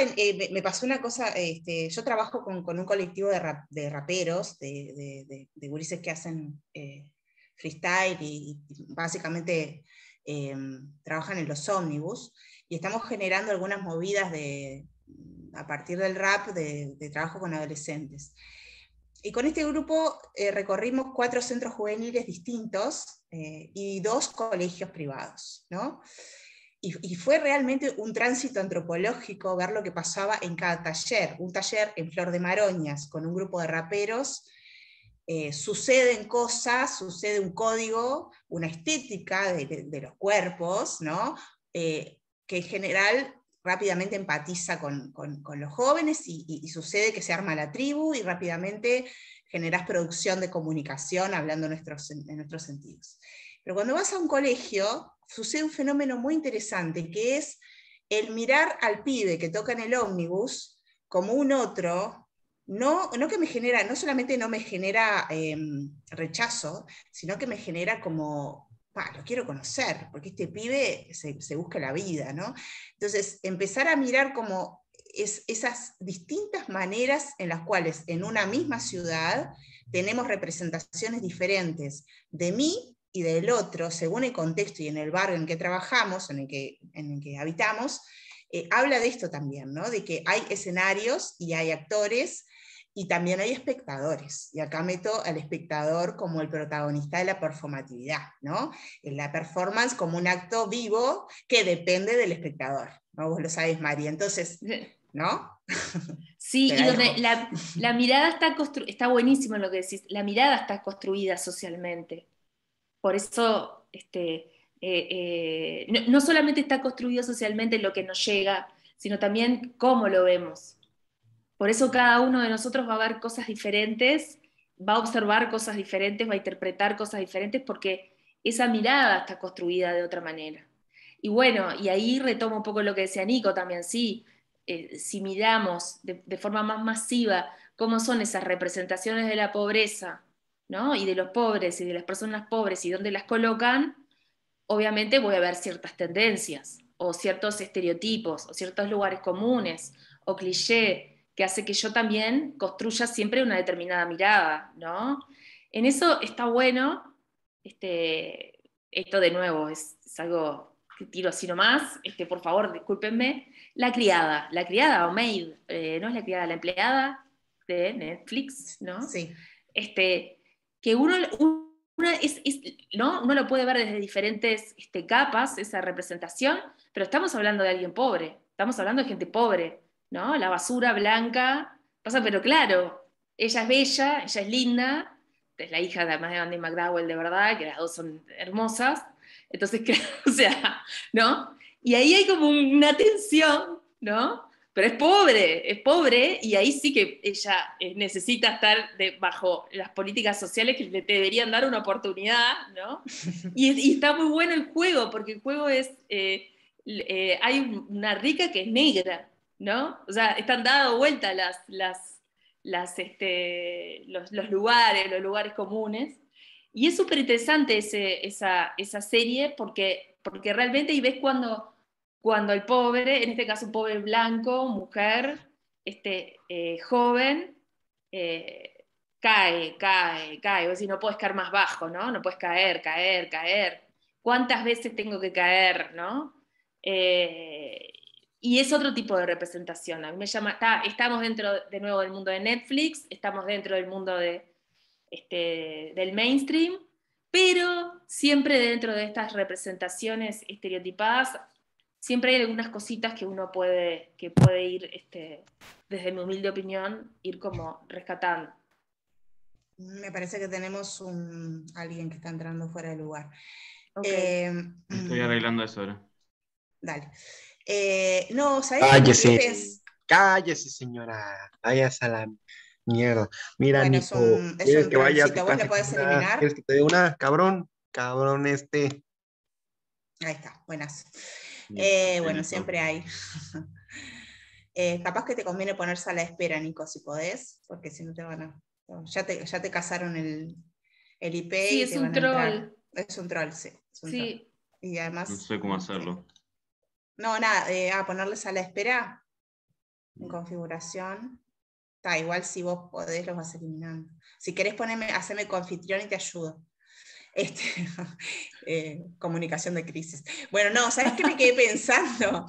me pasó una cosa, yo trabajo con un colectivo de raperos, de gurises que hacen freestyle y básicamente trabajan en los ómnibus, y estamos generando algunas movidas a partir del rap de trabajo con adolescentes. Y con este grupo recorrimos 4 centros juveniles distintos y 2 colegios privados, ¿no? Y fue realmente un tránsito antropológico ver lo que pasaba en cada taller. Un taller en Flor de Maroñas con un grupo de raperos, suceden cosas, sucede un código, una estética de los cuerpos, ¿no? Que en general rápidamente empatiza con los jóvenes y sucede que se arma la tribu y rápidamente generás producción de comunicación hablando en nuestros sentidos. Pero cuando vas a un colegio, sucede un fenómeno muy interesante, que es el mirar al pibe que toca en el ómnibus como un otro, no que me genera, no solamente no me genera rechazo, sino que me genera como, lo quiero conocer, porque este pibe se busca la vida, ¿no? Entonces, empezar a mirar como esas distintas maneras en las cuales en una misma ciudad tenemos representaciones diferentes de mí y del otro, según el contexto y en el barrio en el que trabajamos, en el que habitamos, habla de esto también, ¿no? De que hay escenarios y hay actores y también hay espectadores. Y acá meto al espectador como el protagonista de la performatividad, ¿no? La performance como un acto vivo que depende del espectador, ¿no? Vos lo sabés, María. Entonces, ¿no? Sí, y donde la mirada está buenísimo en lo que decís, la mirada está construida socialmente. Por eso no solamente está construido socialmente lo que nos llega, sino también cómo lo vemos. Por eso cada uno de nosotros va a ver cosas diferentes, va a observar cosas diferentes, va a interpretar cosas diferentes, porque esa mirada está construida de otra manera. Y bueno, y ahí retomo un poco lo que decía Nico también, sí, si miramos de forma más masiva cómo son esas representaciones de la pobreza, ¿no? Y de los pobres y de las personas pobres y dónde las colocan, obviamente voy a ver ciertas tendencias, o ciertos estereotipos, o ciertos lugares comunes, o cliché, que hace que yo también construya siempre una determinada mirada, ¿no? En eso está bueno, esto de nuevo es algo que tiro así nomás, por favor, discúlpenme, la criada o maid, ¿no es la criada, la empleada de Netflix, ¿no? Sí. Que uno ¿no? Uno lo puede ver desde diferentes capas, esa representación, pero estamos hablando de alguien pobre, estamos hablando de gente pobre, ¿no? La basura blanca, pero claro, ella es bella, ella es linda, es la hija además de Andy McDowell de verdad, que las dos son hermosas, entonces, o sea, ¿no? Y ahí hay como una tensión, ¿no? Pero es pobre, y ahí sí que ella necesita estar bajo las políticas sociales que le deberían dar una oportunidad, ¿no? Y está muy bueno el juego, porque el juego es, hay una rica que es negra, ¿no? O sea, están dando vuelta los lugares comunes, y es súper interesante esa serie, porque realmente ahí ves cuando el pobre, en este caso un pobre blanco, mujer, joven, cae, o decir, no puedes caer más bajo, ¿no? No puedes caer. ¿Cuántas veces tengo que caer, no? Y es otro tipo de representación. A mí me llama, estamos dentro de nuevo del mundo de Netflix, estamos dentro del mundo del mainstream, pero siempre dentro de estas representaciones estereotipadas siempre hay algunas cositas que uno puede ir, desde mi humilde opinión, ir como rescatando. Me parece que tenemos alguien que está entrando fuera de lugar. Okay. Estoy arreglando eso ahora. Dale. No, ¿sabés Cállese, cállese, señora. Váyase a la mierda. Mira, bueno, Nico, es ¿quieres un que vaya a tu trollcito. ¿Vos casa lo y podés te dé una? eliminar? ¿Quieres que te dé una? Cabrón, cabrón Ahí está, buenas. Listo, Bueno, listo. siempre hay. Capaz que te conviene poner sala de espera, Nico, si podés, porque si no te van a... Ya te casaron el IP Sí, y es te un van a entrar. troll. Es un troll, sí. Es un troll. Sí, Y además... No sé cómo hacerlo. No, nada, ponerle sala de espera en configuración. Está, igual si vos podés los vas eliminando. Si querés haceme confitrión y te ayudo. Comunicación de crisis. Bueno, no, ¿sabes qué me quedé pensando?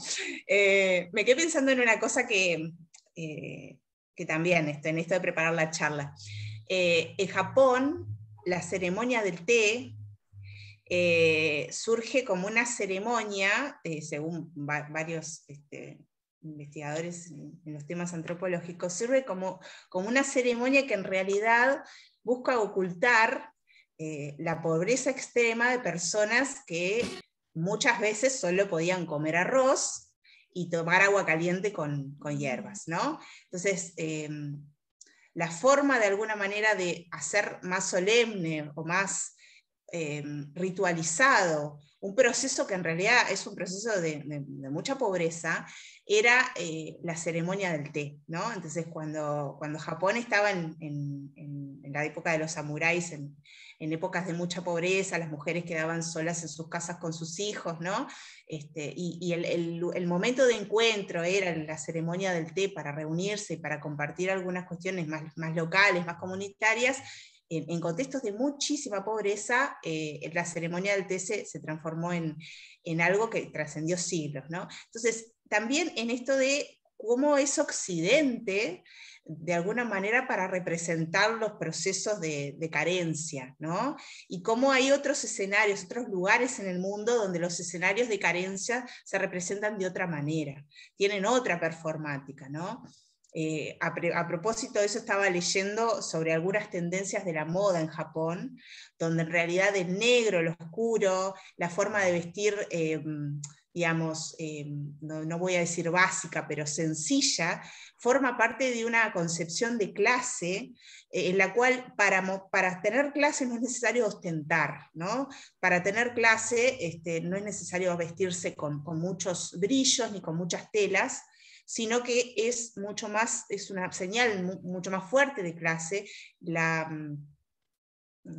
Me quedé pensando en una cosa que también, en esto de preparar la charla. En Japón, la ceremonia del té surge como una ceremonia, según varios investigadores en los temas antropológicos, sirve como una ceremonia que en realidad busca ocultar la pobreza extrema de personas que muchas veces solo podían comer arroz y tomar agua caliente con hierbas, ¿no? Entonces, la forma de alguna manera de hacer más solemne o más ritualizado un proceso que en realidad es un proceso de mucha pobreza, era la ceremonia del té, ¿no? Entonces cuando Japón estaba en la época de los samuráis, en épocas de mucha pobreza, las mujeres quedaban solas en sus casas con sus hijos, ¿no? Y el momento de encuentro era la ceremonia del té para reunirse y para compartir algunas cuestiones más locales, más comunitarias. En contextos de muchísima pobreza, la ceremonia del té se transformó en algo que trascendió siglos, ¿no? Entonces, también en esto de cómo es Occidente, de alguna manera, para representar los procesos de carencia, ¿no? Y cómo hay otros escenarios, otros lugares en el mundo donde los escenarios de carencia se representan de otra manera, tienen otra performática, ¿no? A propósito de eso, estaba leyendo sobre algunas tendencias de la moda en Japón, donde en realidad el negro, lo oscuro, la forma de vestir, digamos, no voy a decir básica, pero sencilla, forma parte de una concepción de clase en la cual para tener clase no es necesario ostentar, ¿no? Para tener clase no es necesario vestirse con muchos brillos ni con muchas telas, sino que es mucho más, es una señal mucho más fuerte de clase,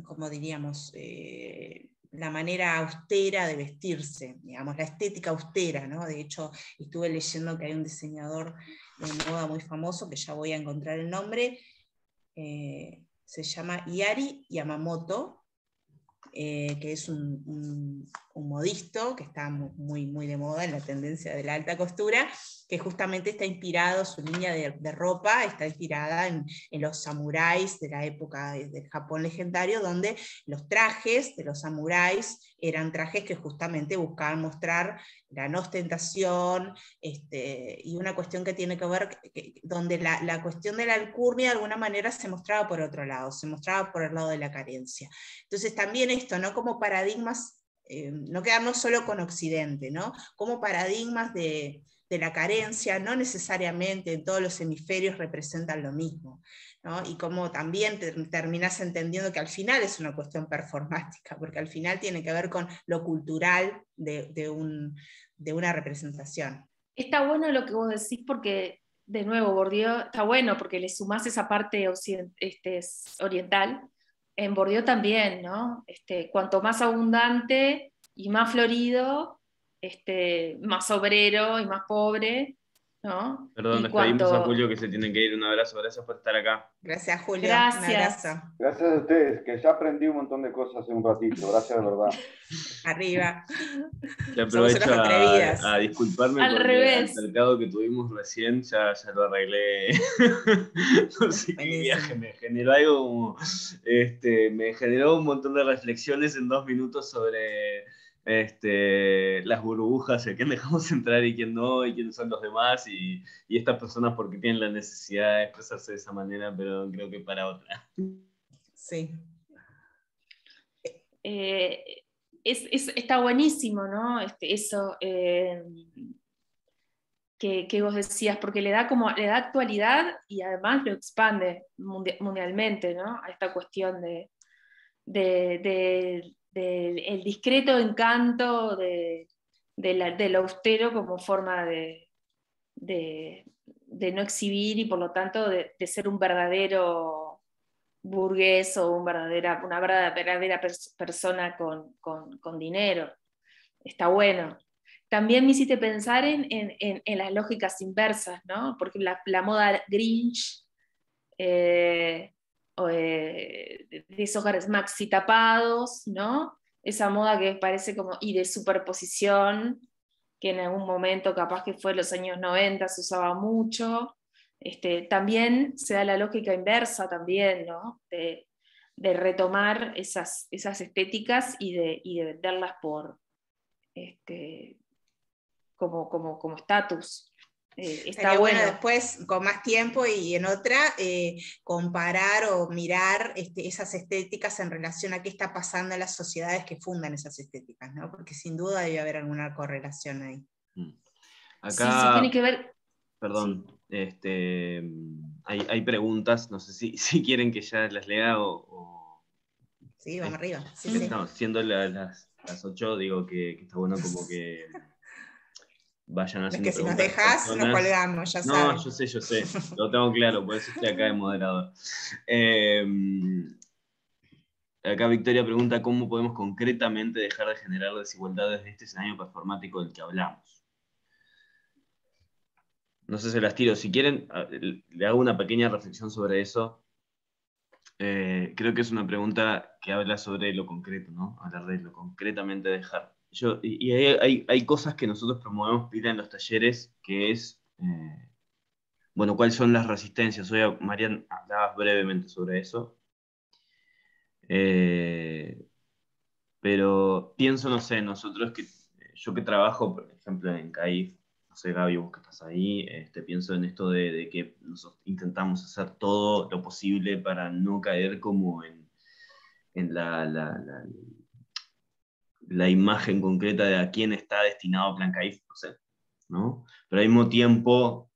como diríamos, la manera austera de vestirse, digamos, la estética austera, ¿no? De hecho, estuve leyendo que hay un diseñador de moda muy famoso, que ya voy a encontrar el nombre, se llama Yari Yamamoto, que es un modisto que está muy de moda en la tendencia de la alta costura, que justamente está inspirado, su línea de ropa está inspirada en los samuráis de la época del Japón legendario, donde los trajes de los samuráis eran trajes que justamente buscaban mostrar la no ostentación, y una cuestión que tiene que ver, donde la cuestión de la alcurnia de alguna manera se mostraba por otro lado, se mostraba por el lado de la carencia. Entonces también esto, ¿no? Como paradigmas, no quedarnos solo con Occidente, ¿no? Como paradigmas de la carencia, no necesariamente en todos los hemisferios representan lo mismo, ¿no? Y como también terminás entendiendo que al final es una cuestión performática, porque al final tiene que ver con lo cultural de una representación. Está bueno lo que vos decís porque, de nuevo, Bourdieu está bueno porque le sumás esa parte oriental. En Bourdieu también, ¿no? Cuanto más abundante y más florido, más obrero y más pobre, ¿no? Perdón, Y despedimos a Julio que se tiene que ir. Un abrazo, gracias por estar acá. Gracias, Julio. Gracias. Un abrazo. Gracias a ustedes, que ya aprendí un montón de cosas hace un ratito. Gracias de verdad. Arriba. Te Somos aprovecho unas atrevidas. a disculparme Al por el revés. altercado que tuvimos recién, ya lo arreglé. No sé qué Buenísimo. viaje, me generó algo como, me generó un montón de reflexiones en 2 minutos sobre las burbujas, a quién dejamos entrar y quién no, y quiénes son los demás, y estas personas porque tienen la necesidad de expresarse de esa manera, pero creo que para otra. Sí. Está buenísimo, ¿no? Eso que vos decías, porque le da actualidad y además lo expande mundialmente, ¿no? A esta cuestión del discreto encanto del austero como forma de no exhibir y por lo tanto de ser un verdadero burgués o una verdadera persona con dinero. Está bueno. También me hiciste pensar en las lógicas inversas, ¿no? Porque la moda Grinch, de esos maxi tapados, ¿no? Esa moda que parece como, y de superposición, que en algún momento, capaz que fue en los años 90, se usaba mucho. También se da la lógica inversa también, ¿no? De retomar esas estéticas y de venderlas como estatus. Está bueno después, con más tiempo y en otra, comparar o mirar esas estéticas en relación a qué está pasando en las sociedades que fundan esas estéticas, ¿no? Porque sin duda debe haber alguna correlación ahí. Acá, sí, tiene que ver... Perdón, sí. Hay preguntas, no sé si quieren que ya las lea o... Sí, vamos arriba. Sí, no, sí. siendo las 8, digo que está bueno como que vayan haciendo es que si preguntas. nos dejás, nos colgamos, ya saben. No, yo sé, lo tengo claro, por eso estoy acá de moderador. Acá Victoria pregunta cómo podemos concretamente dejar de generar desigualdades de este escenario performático del que hablamos. No sé si las tiro. Si quieren, le hago una pequeña reflexión sobre eso. Creo que es una pregunta que habla sobre lo concreto, ¿no? Hablar de lo concretamente dejar. Y hay cosas que nosotros promovemos pila en los talleres, que es, bueno, ¿cuáles son las resistencias? Hoy, Marian, hablabas brevemente sobre eso. Pero pienso, no sé, yo que trabajo, por ejemplo, en CAIF, no sé, Gaby, vos que estás ahí, pienso en esto de que nosotros intentamos hacer todo lo posible para no caer como en la imagen concreta de a quién está destinado Plan CAIF, no sé, ¿no? Pero al mismo tiempo,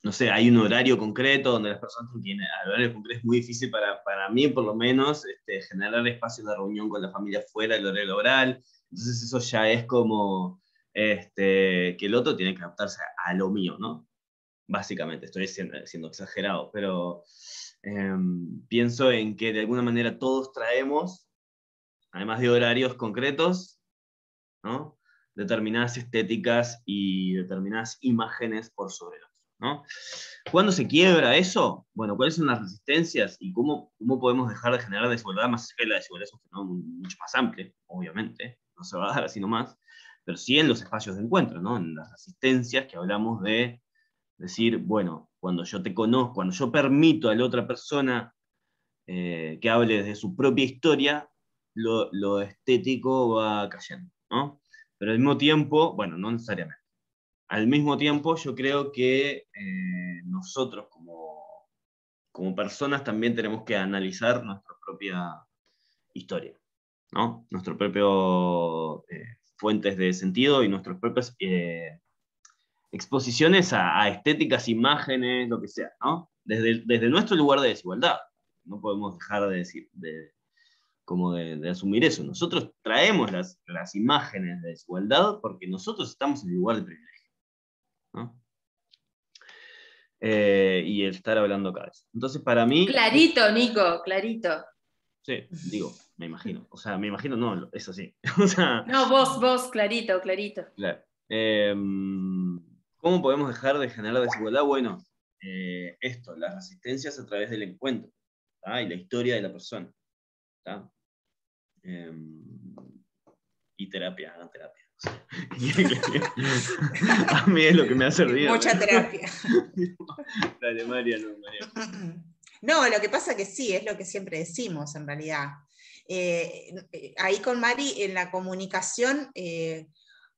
no sé, hay un horario concreto donde las personas tienen, el horario concreto es muy difícil para mí, por lo menos, generar espacios de reunión con la familia fuera del horario laboral. Entonces eso ya es como que el otro tiene que adaptarse a lo mío, ¿no? Básicamente, estoy siendo exagerado, pero pienso en que de alguna manera todos traemos, además de horarios concretos, ¿no? Determinadas estéticas y determinadas imágenes por sobre otros, ¿no? ¿Cuándo se quiebra eso? Bueno, ¿cuáles son las resistencias y cómo podemos dejar de generar desigualdad? Más allá que la desigualdad es un fenómeno mucho más amplio, obviamente, no se va a dar así nomás, pero sí en los espacios de encuentro, ¿no? En las resistencias que hablamos de decir, bueno, cuando yo te conozco, cuando yo permito a la otra persona que hable desde su propia historia, lo estético va cayendo, ¿no? Pero al mismo tiempo, bueno, no necesariamente. Al mismo tiempo, yo creo que nosotros como personas también tenemos que analizar nuestra propia historia, ¿no? Nuestros propios fuentes de sentido y nuestras propias exposiciones a estéticas, imágenes, lo que sea, ¿no? Desde nuestro lugar de desigualdad. No podemos dejar de decir, de asumir eso. Nosotros traemos las imágenes de desigualdad porque nosotros estamos en el lugar de privilegio, ¿no? Y el estar hablando acá de eso. Entonces, para mí... Clarito, Nico, clarito. Sí, digo, me imagino. O sea, me imagino, no, es así. O sea, no, vos, clarito, clarito. Claro. ¿Cómo podemos dejar de generar desigualdad? Bueno, las resistencias a través del encuentro, ¿tá? Y la historia de la persona, ¿tá? Y terapia, hagan terapia. A mí es lo que me ha servido. Mucha terapia. Dale, María, no, María. No, lo que pasa que sí, es lo que siempre decimos en realidad. Ahí con Mari, en la comunicación,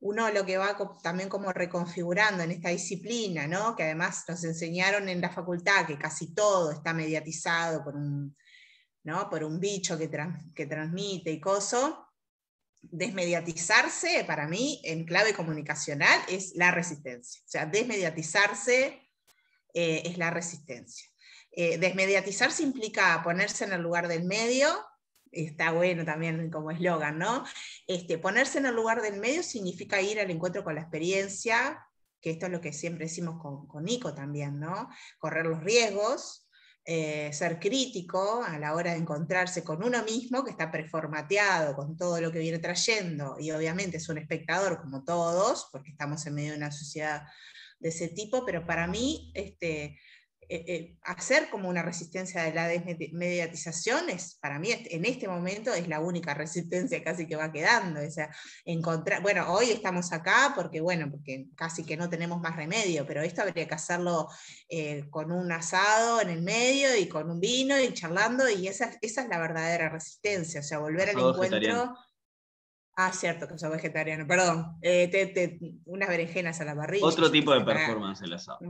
uno lo que va también como reconfigurando en esta disciplina, ¿no? Que además nos enseñaron en la facultad que casi todo está mediatizado por un, ¿no? Por un bicho que transmite y coso. Desmediatizarse, para mí, en clave comunicacional, es la resistencia. O sea, desmediatizarse es la resistencia. Desmediatizarse implica ponerse en el lugar del medio. Está bueno también como eslogan, ¿no? Ponerse en el lugar del medio significa ir al encuentro con la experiencia, que esto es lo que siempre decimos con Nico también, ¿no? Correr los riesgos, ser crítico a la hora de encontrarse con uno mismo, que está preformateado con todo lo que viene trayendo, y obviamente es un espectador como todos, porque estamos en medio de una sociedad de ese tipo, pero para mí, hacer como una resistencia de la desmediatización para mí en este momento es la única resistencia casi que va quedando. O sea, bueno, hoy estamos acá porque casi que no tenemos más remedio, pero esto habría que hacerlo con un asado en el medio y con un vino y charlando, y esa es la verdadera resistencia, o sea, volver al encuentro. Vegetariano. Ah, cierto que soy vegetariano, perdón. Unas berenjenas a la parrilla. Otro tipo de para, performance el asado.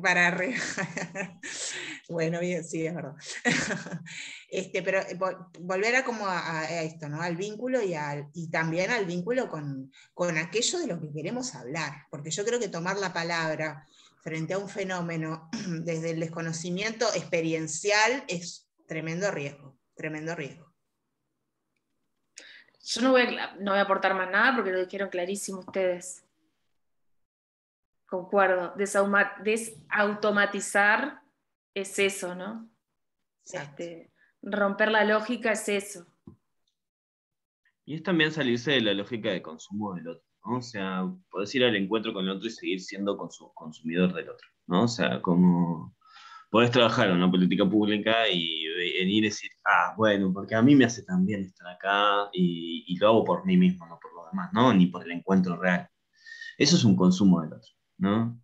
Bueno, bien, sí, es verdad. Pero volver a esto, ¿no? Al vínculo y también al vínculo con aquello de lo que queremos hablar. Porque yo creo que tomar la palabra frente a un fenómeno desde el desconocimiento experiencial es tremendo riesgo, tremendo riesgo. Yo no voy a aportar más nada porque lo dijeron clarísimo ustedes. Concuerdo. Desautomatizar es eso, ¿no? Romper la lógica es eso. Y es también salirse de la lógica de consumo del otro, ¿no? O sea, podés ir al encuentro con el otro y seguir siendo consumidor del otro, ¿no? O sea, como podés trabajar en una política pública y venir y decir, bueno, porque a mí me hace tan bien estar acá y lo hago por mí mismo, no por lo demás, ¿no? Ni por el encuentro real. Eso es un consumo del otro, ¿no?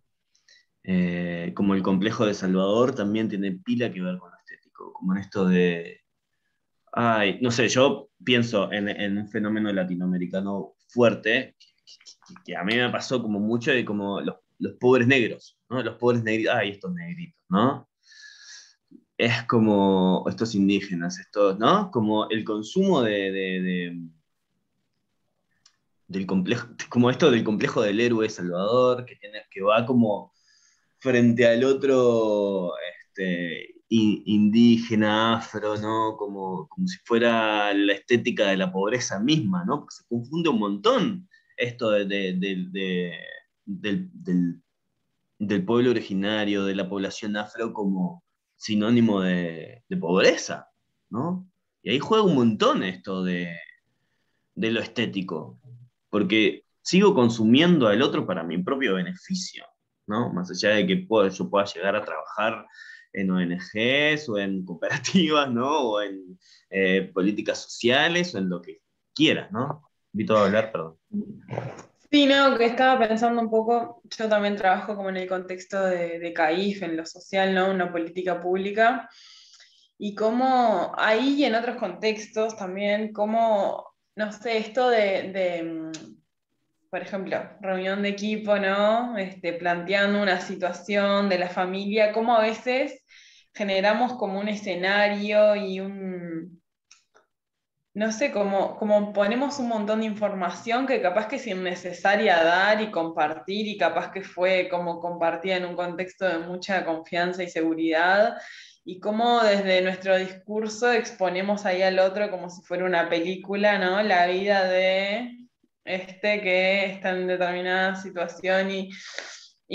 Como el complejo de Salvador también tiene pila que ver con lo estético, como en esto de, no sé, yo pienso en un fenómeno latinoamericano fuerte, que a mí me pasó como mucho de como los pobres negros, ¿no? Los pobres negritos, estos negritos, ¿no? Es como estos indígenas, estos, ¿no? Como el consumo del complejo, como esto del complejo del héroe Salvador, que va como frente al otro indígena, afro, ¿no? Como si fuera la estética de la pobreza misma, ¿no? Porque se confunde un montón esto del pueblo originario, de la población afro como sinónimo de pobreza, ¿no? Y ahí juega un montón esto de lo estético, porque sigo consumiendo al otro para mi propio beneficio, ¿no? Más allá de que yo pueda llegar a trabajar en ONGs o en cooperativas, ¿no? O en políticas sociales o en lo que quieras, ¿no? Invito a hablar, perdón. Sí, no, que estaba pensando un poco, yo también trabajo como en el contexto de CAIF, en lo social, ¿no? Una política pública, y cómo ahí y en otros contextos también, cómo, no sé, esto por ejemplo, reunión de equipo, ¿no? Planteando una situación de la familia, cómo a veces generamos como un escenario y no sé, como ponemos un montón de información que capaz que es innecesaria dar y compartir, y capaz que fue como compartida en un contexto de mucha confianza y seguridad, y cómo desde nuestro discurso exponemos ahí al otro como si fuera una película, ¿no? La vida de que está en determinada situación y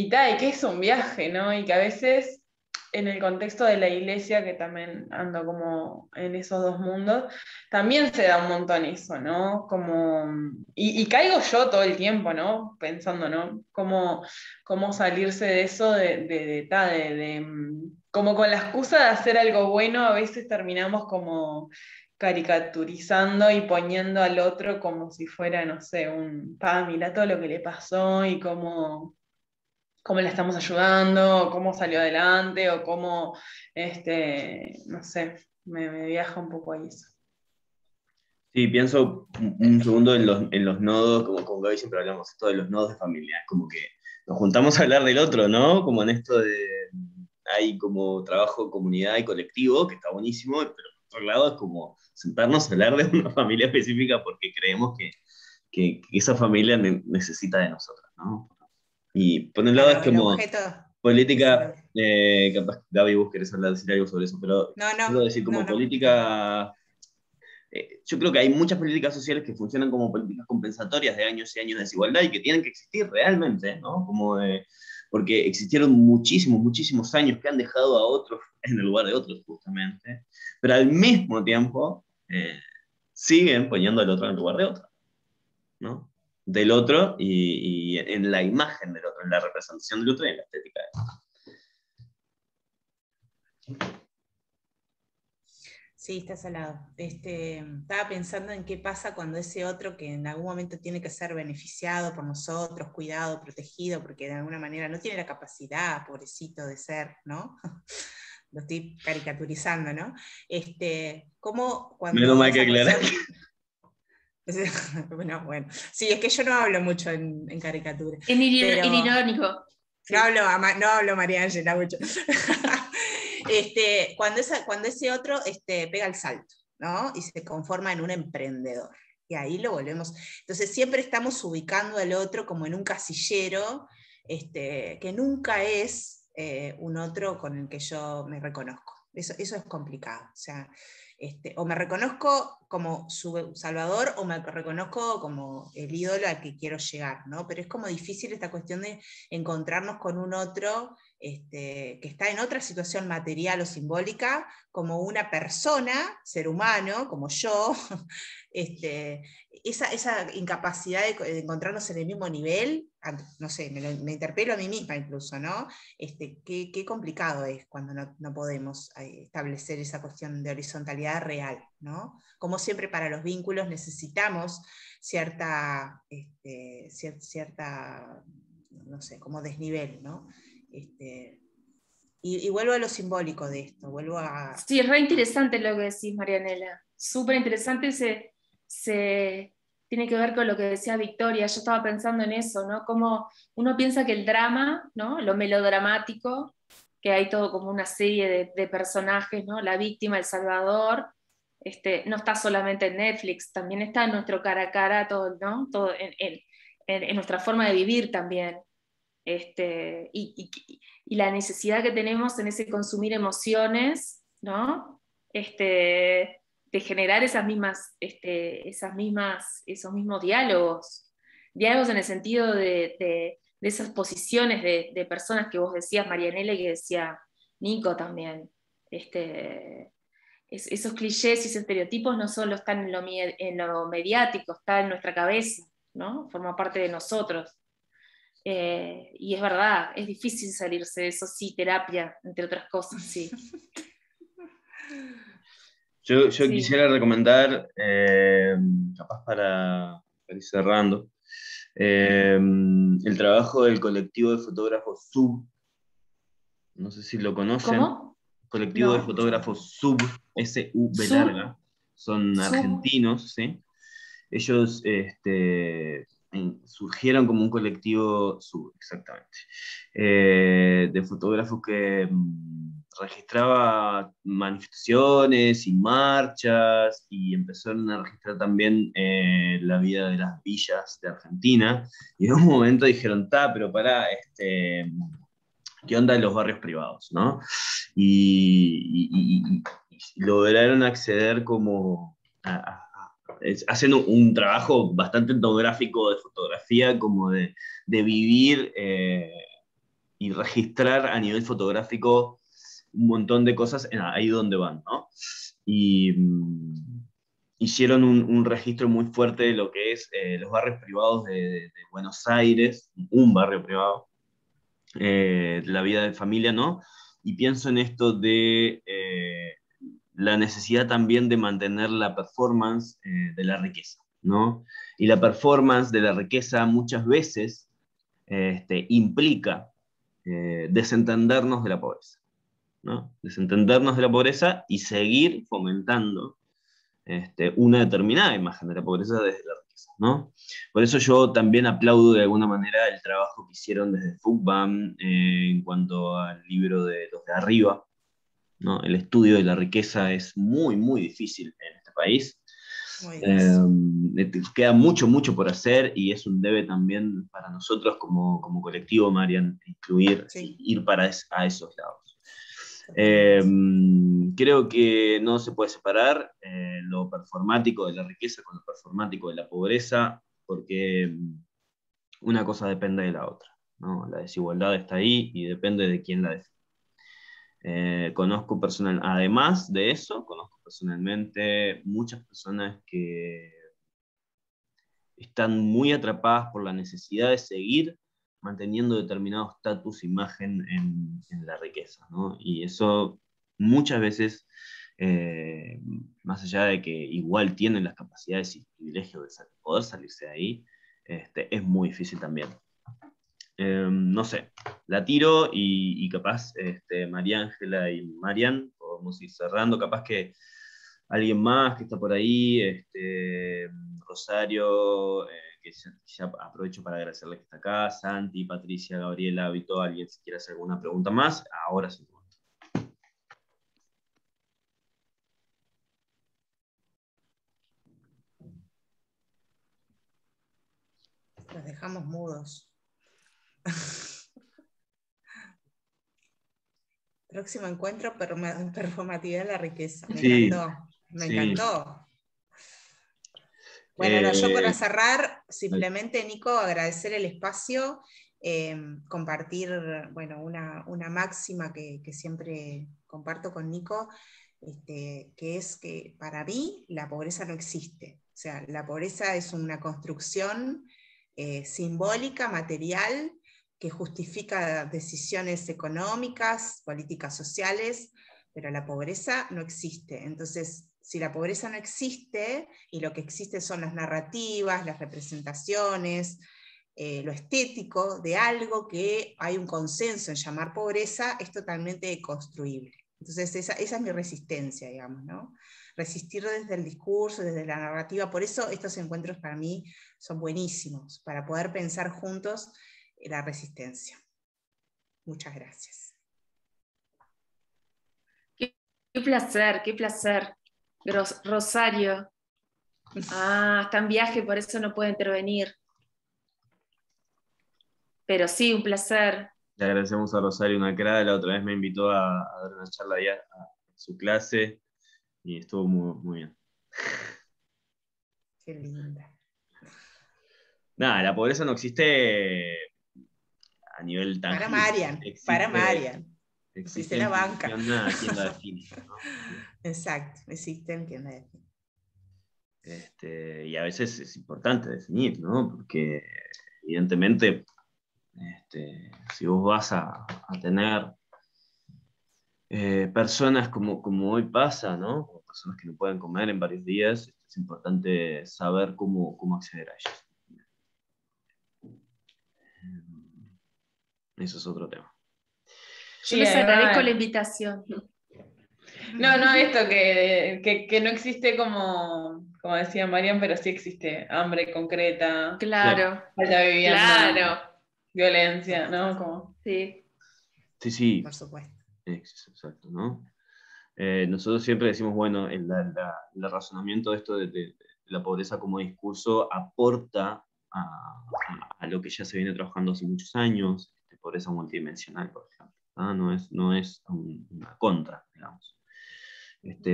tal, y que es un viaje, ¿no? Y que a veces en el contexto de la iglesia, que también ando como en esos dos mundos, también se da un montón eso, ¿no? Y caigo yo todo el tiempo, ¿no? Pensando, ¿no? Cómo salirse de eso, como con la excusa de hacer algo bueno, a veces terminamos como caricaturizando y poniendo al otro como si fuera, no sé, mira todo lo que le pasó y cómo le estamos ayudando, o cómo salió adelante, o cómo, no sé, me viaja un poco ahí eso. Sí, pienso un segundo en los nodos, como con Gaby siempre hablamos esto de los nodos de familia, como que nos juntamos a hablar del otro, ¿no? Como en esto de, hay como trabajo en comunidad y colectivo, que está buenísimo, pero por otro lado es como sentarnos a hablar de una familia específica porque creemos que esa familia necesita de nosotros, ¿no? Y por un lado es Claro, el como objeto es el política, objeto. capaz Gaby vos querés hablar, decir algo sobre eso, pero No, quiero no, decir no, como no. política. Yo creo que hay muchas políticas sociales que funcionan como políticas compensatorias de años y años de desigualdad y que tienen que existir realmente, ¿no? Porque existieron muchísimos, muchísimos años que han dejado a otros en el lugar de otros, justamente, pero al mismo tiempo siguen poniendo al otro en el lugar de otro, ¿no? Del otro y en la imagen del otro, en la representación del otro y en la estética del otro. Sí, está salado. Estaba pensando en qué pasa cuando ese otro que en algún momento tiene que ser beneficiado por nosotros, cuidado, protegido, porque de alguna manera no tiene la capacidad, pobrecito, de ser, ¿no? Lo estoy caricaturizando, ¿no? ¿Cómo Menos cuando mal que esa aclarar. persona... Bueno, sí, es que yo no hablo mucho en caricatura, En pero irónico. no hablo, no hablo María Ángela mucho. Cuando ese otro pega el salto, ¿no? Y se conforma en un emprendedor. Y ahí lo volvemos. Entonces siempre estamos ubicando al otro como en un casillero que nunca es un otro con el que yo me reconozco. Eso es complicado. O sea, o me reconozco como su salvador o me reconozco como el ídolo al que quiero llegar, ¿no? Pero es como difícil esta cuestión de encontrarnos con un otro que está en otra situación material o simbólica, como una persona, ser humano, como yo, esa incapacidad de encontrarnos en el mismo nivel, no sé, me interpelo a mí misma incluso, ¿no? Qué complicado es cuando no podemos establecer esa cuestión de horizontalidad real, ¿no? Como siempre para los vínculos necesitamos cierta no sé, como desnivel, ¿no? Y vuelvo a lo simbólico de esto, vuelvo a... Sí, es re interesante lo que decís, Marianela. Súper interesante, tiene que ver con lo que decía Victoria. Yo estaba pensando en eso, ¿no? Como uno piensa que el drama, ¿no? Lo melodramático, que hay todo como una serie de personajes, ¿no? La víctima, el salvador, no está solamente en Netflix, también está en nuestro cara a cara, todo, ¿no? Todo en nuestra forma de vivir también. Y la necesidad que tenemos en ese consumir emociones, ¿no? De generar esos mismos diálogos, diálogos en el sentido de esas posiciones de personas que vos decías, Marianela, y que decía Nico también. Esos clichés y esos estereotipos no solo están en lo mediático, está en nuestra cabeza, ¿no? Forma parte de nosotros. Y es verdad, es difícil salirse de eso, sí, terapia, entre otras cosas, sí. Yo Sí. quisiera recomendar, capaz para ir cerrando, el trabajo del colectivo de fotógrafos SUB. No sé si lo conocen. ¿Cómo? Colectivo de No. fotógrafos SUB, S-U-B Sub, larga. Son sub, argentinos, ¿sí? Ellos surgieron como un colectivo SUB, exactamente, de fotógrafos que registraba manifestaciones y marchas y empezaron a registrar también la vida de las villas de Argentina. Y en un momento dijeron, pero pará, ¿qué onda de los barrios privados, no? Y lograron acceder como haciendo un trabajo bastante etnográfico de fotografía, como de vivir y registrar a nivel fotográfico un montón de cosas ahí donde van, ¿no? Y hicieron un registro muy fuerte de lo que es los barrios privados de Buenos Aires, un barrio privado, la vida de familia, ¿no? Y pienso en esto de la necesidad también de mantener la performance de la riqueza, ¿no? Y la performance de la riqueza muchas veces implica desentendernos de la pobreza, ¿no? Desentendernos de la pobreza y seguir fomentando una determinada imagen de la pobreza desde la riqueza, ¿no? Por eso yo también aplaudo de alguna manera el trabajo que hicieron desde FUCBAM en cuanto al libro de los de arriba, ¿no? El estudio de la riqueza es muy, muy difícil en este país. Queda mucho, mucho por hacer y es un debe también para nosotros como colectivo, Marian, incluir, ir a esos lados. Creo que no se puede separar lo performático de la riqueza con lo performático de la pobreza, porque una cosa depende de la otra, ¿no? La desigualdad está ahí y depende de quién la define. Además de eso, conozco personalmente muchas personas que están muy atrapadas por la necesidad de seguir manteniendo determinado estatus, imagen en la riqueza, ¿no? Y eso muchas veces, más allá de que igual tienen las capacidades y privilegios de poder salirse de ahí, es muy difícil también. No sé, la tiro y capaz María Ángela y Marian podemos ir cerrando, capaz que alguien más que está por ahí, Rosario, que ya aprovecho para agradecerle que está acá, Santi, Patricia, Gabriela, Vito, alguien si quiere hacer alguna pregunta más, ahora sí. Los dejamos mudos. Próximo encuentro, performatividad de la riqueza. Me encantó. Me encantó. Bueno, yo para cerrar, simplemente, Nico, agradecer el espacio, compartir, bueno, una máxima que siempre comparto con Nico, que es que para mí la pobreza no existe. O sea, la pobreza es una construcción simbólica, material, que justifica decisiones económicas, políticas sociales, pero la pobreza no existe. Entonces, si la pobreza no existe, y lo que existe son las narrativas, las representaciones, lo estético de algo que hay un consenso en llamar pobreza, es totalmente deconstruible. Entonces esa es mi resistencia, digamos, ¿no? Resistir desde el discurso, desde la narrativa. Por eso estos encuentros para mí son buenísimos, para poder pensar juntos la resistencia. Muchas gracias. Qué placer, qué placer. Rosario. Está en viaje, por eso no puede intervenir. Pero sí, un placer. Le agradecemos a Rosario una cra, la otra vez me invitó a dar una charla ahí a su clase y estuvo muy, muy bien. Qué linda. Nada, la pobreza no existe a nivel tangible. Para Marian. Existe la banca. ¿Quién la define? ¿No? Exacto, existe quien la define. Y a veces es importante definir, ¿no? Porque evidentemente si vos vas a tener personas como hoy pasa, ¿no? Como personas que no pueden comer en varios días, es importante saber cómo acceder a ellas. Eso es otro tema. Yo les agradezco la invitación. No, esto que no existe como decía Marian, pero sí existe hambre concreta. Claro. Falta de vivienda. Claro. Violencia, ¿no? Sí. Sí. Por supuesto. Exacto, ¿no? Nosotros siempre decimos, bueno, el razonamiento de esto de la pobreza como discurso aporta a lo que ya se viene trabajando hace muchos años, pobreza multidimensional, por ejemplo. No es una contra, digamos.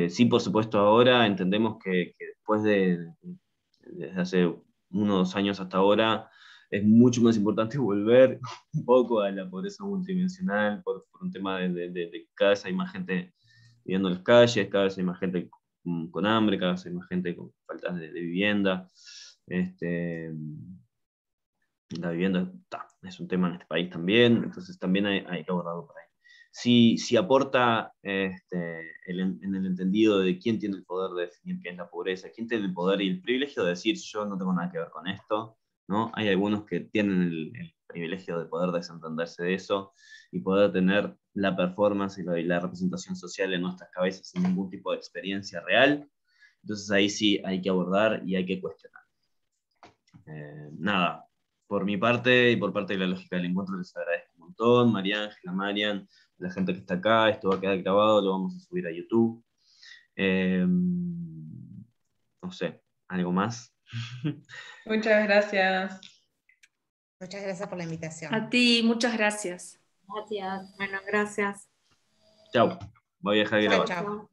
Sí, por supuesto, ahora entendemos que después desde hace 1 o 2 años hasta ahora, es mucho más importante volver un poco a la pobreza multidimensional por un tema de cada vez hay más gente viviendo en las calles, cada vez hay más gente con hambre, cada vez hay más gente con faltas de vivienda. La vivienda es un tema en este país también, entonces también hay logrado por ahí. Si aporta en el entendido de quién tiene el poder de definir qué es la pobreza, quién tiene el poder y el privilegio de decir yo no tengo nada que ver con esto, ¿no? Hay algunos que tienen el privilegio de poder desentenderse de eso y poder tener la performance y la representación social en nuestras cabezas sin ningún tipo de experiencia real Entonces ahí sí hay que abordar y hay que cuestionar. Nada, por mi parte y por parte de la lógica del encuentro les agradezco un montón, María Ángela, Marian, la gente que está acá, esto va a quedar grabado, lo vamos a subir a YouTube. No sé, ¿algo más? Muchas gracias. Muchas gracias por la invitación. A ti, muchas gracias. Gracias. Bueno, gracias. Chao, voy a dejar de Chao, grabar. chao.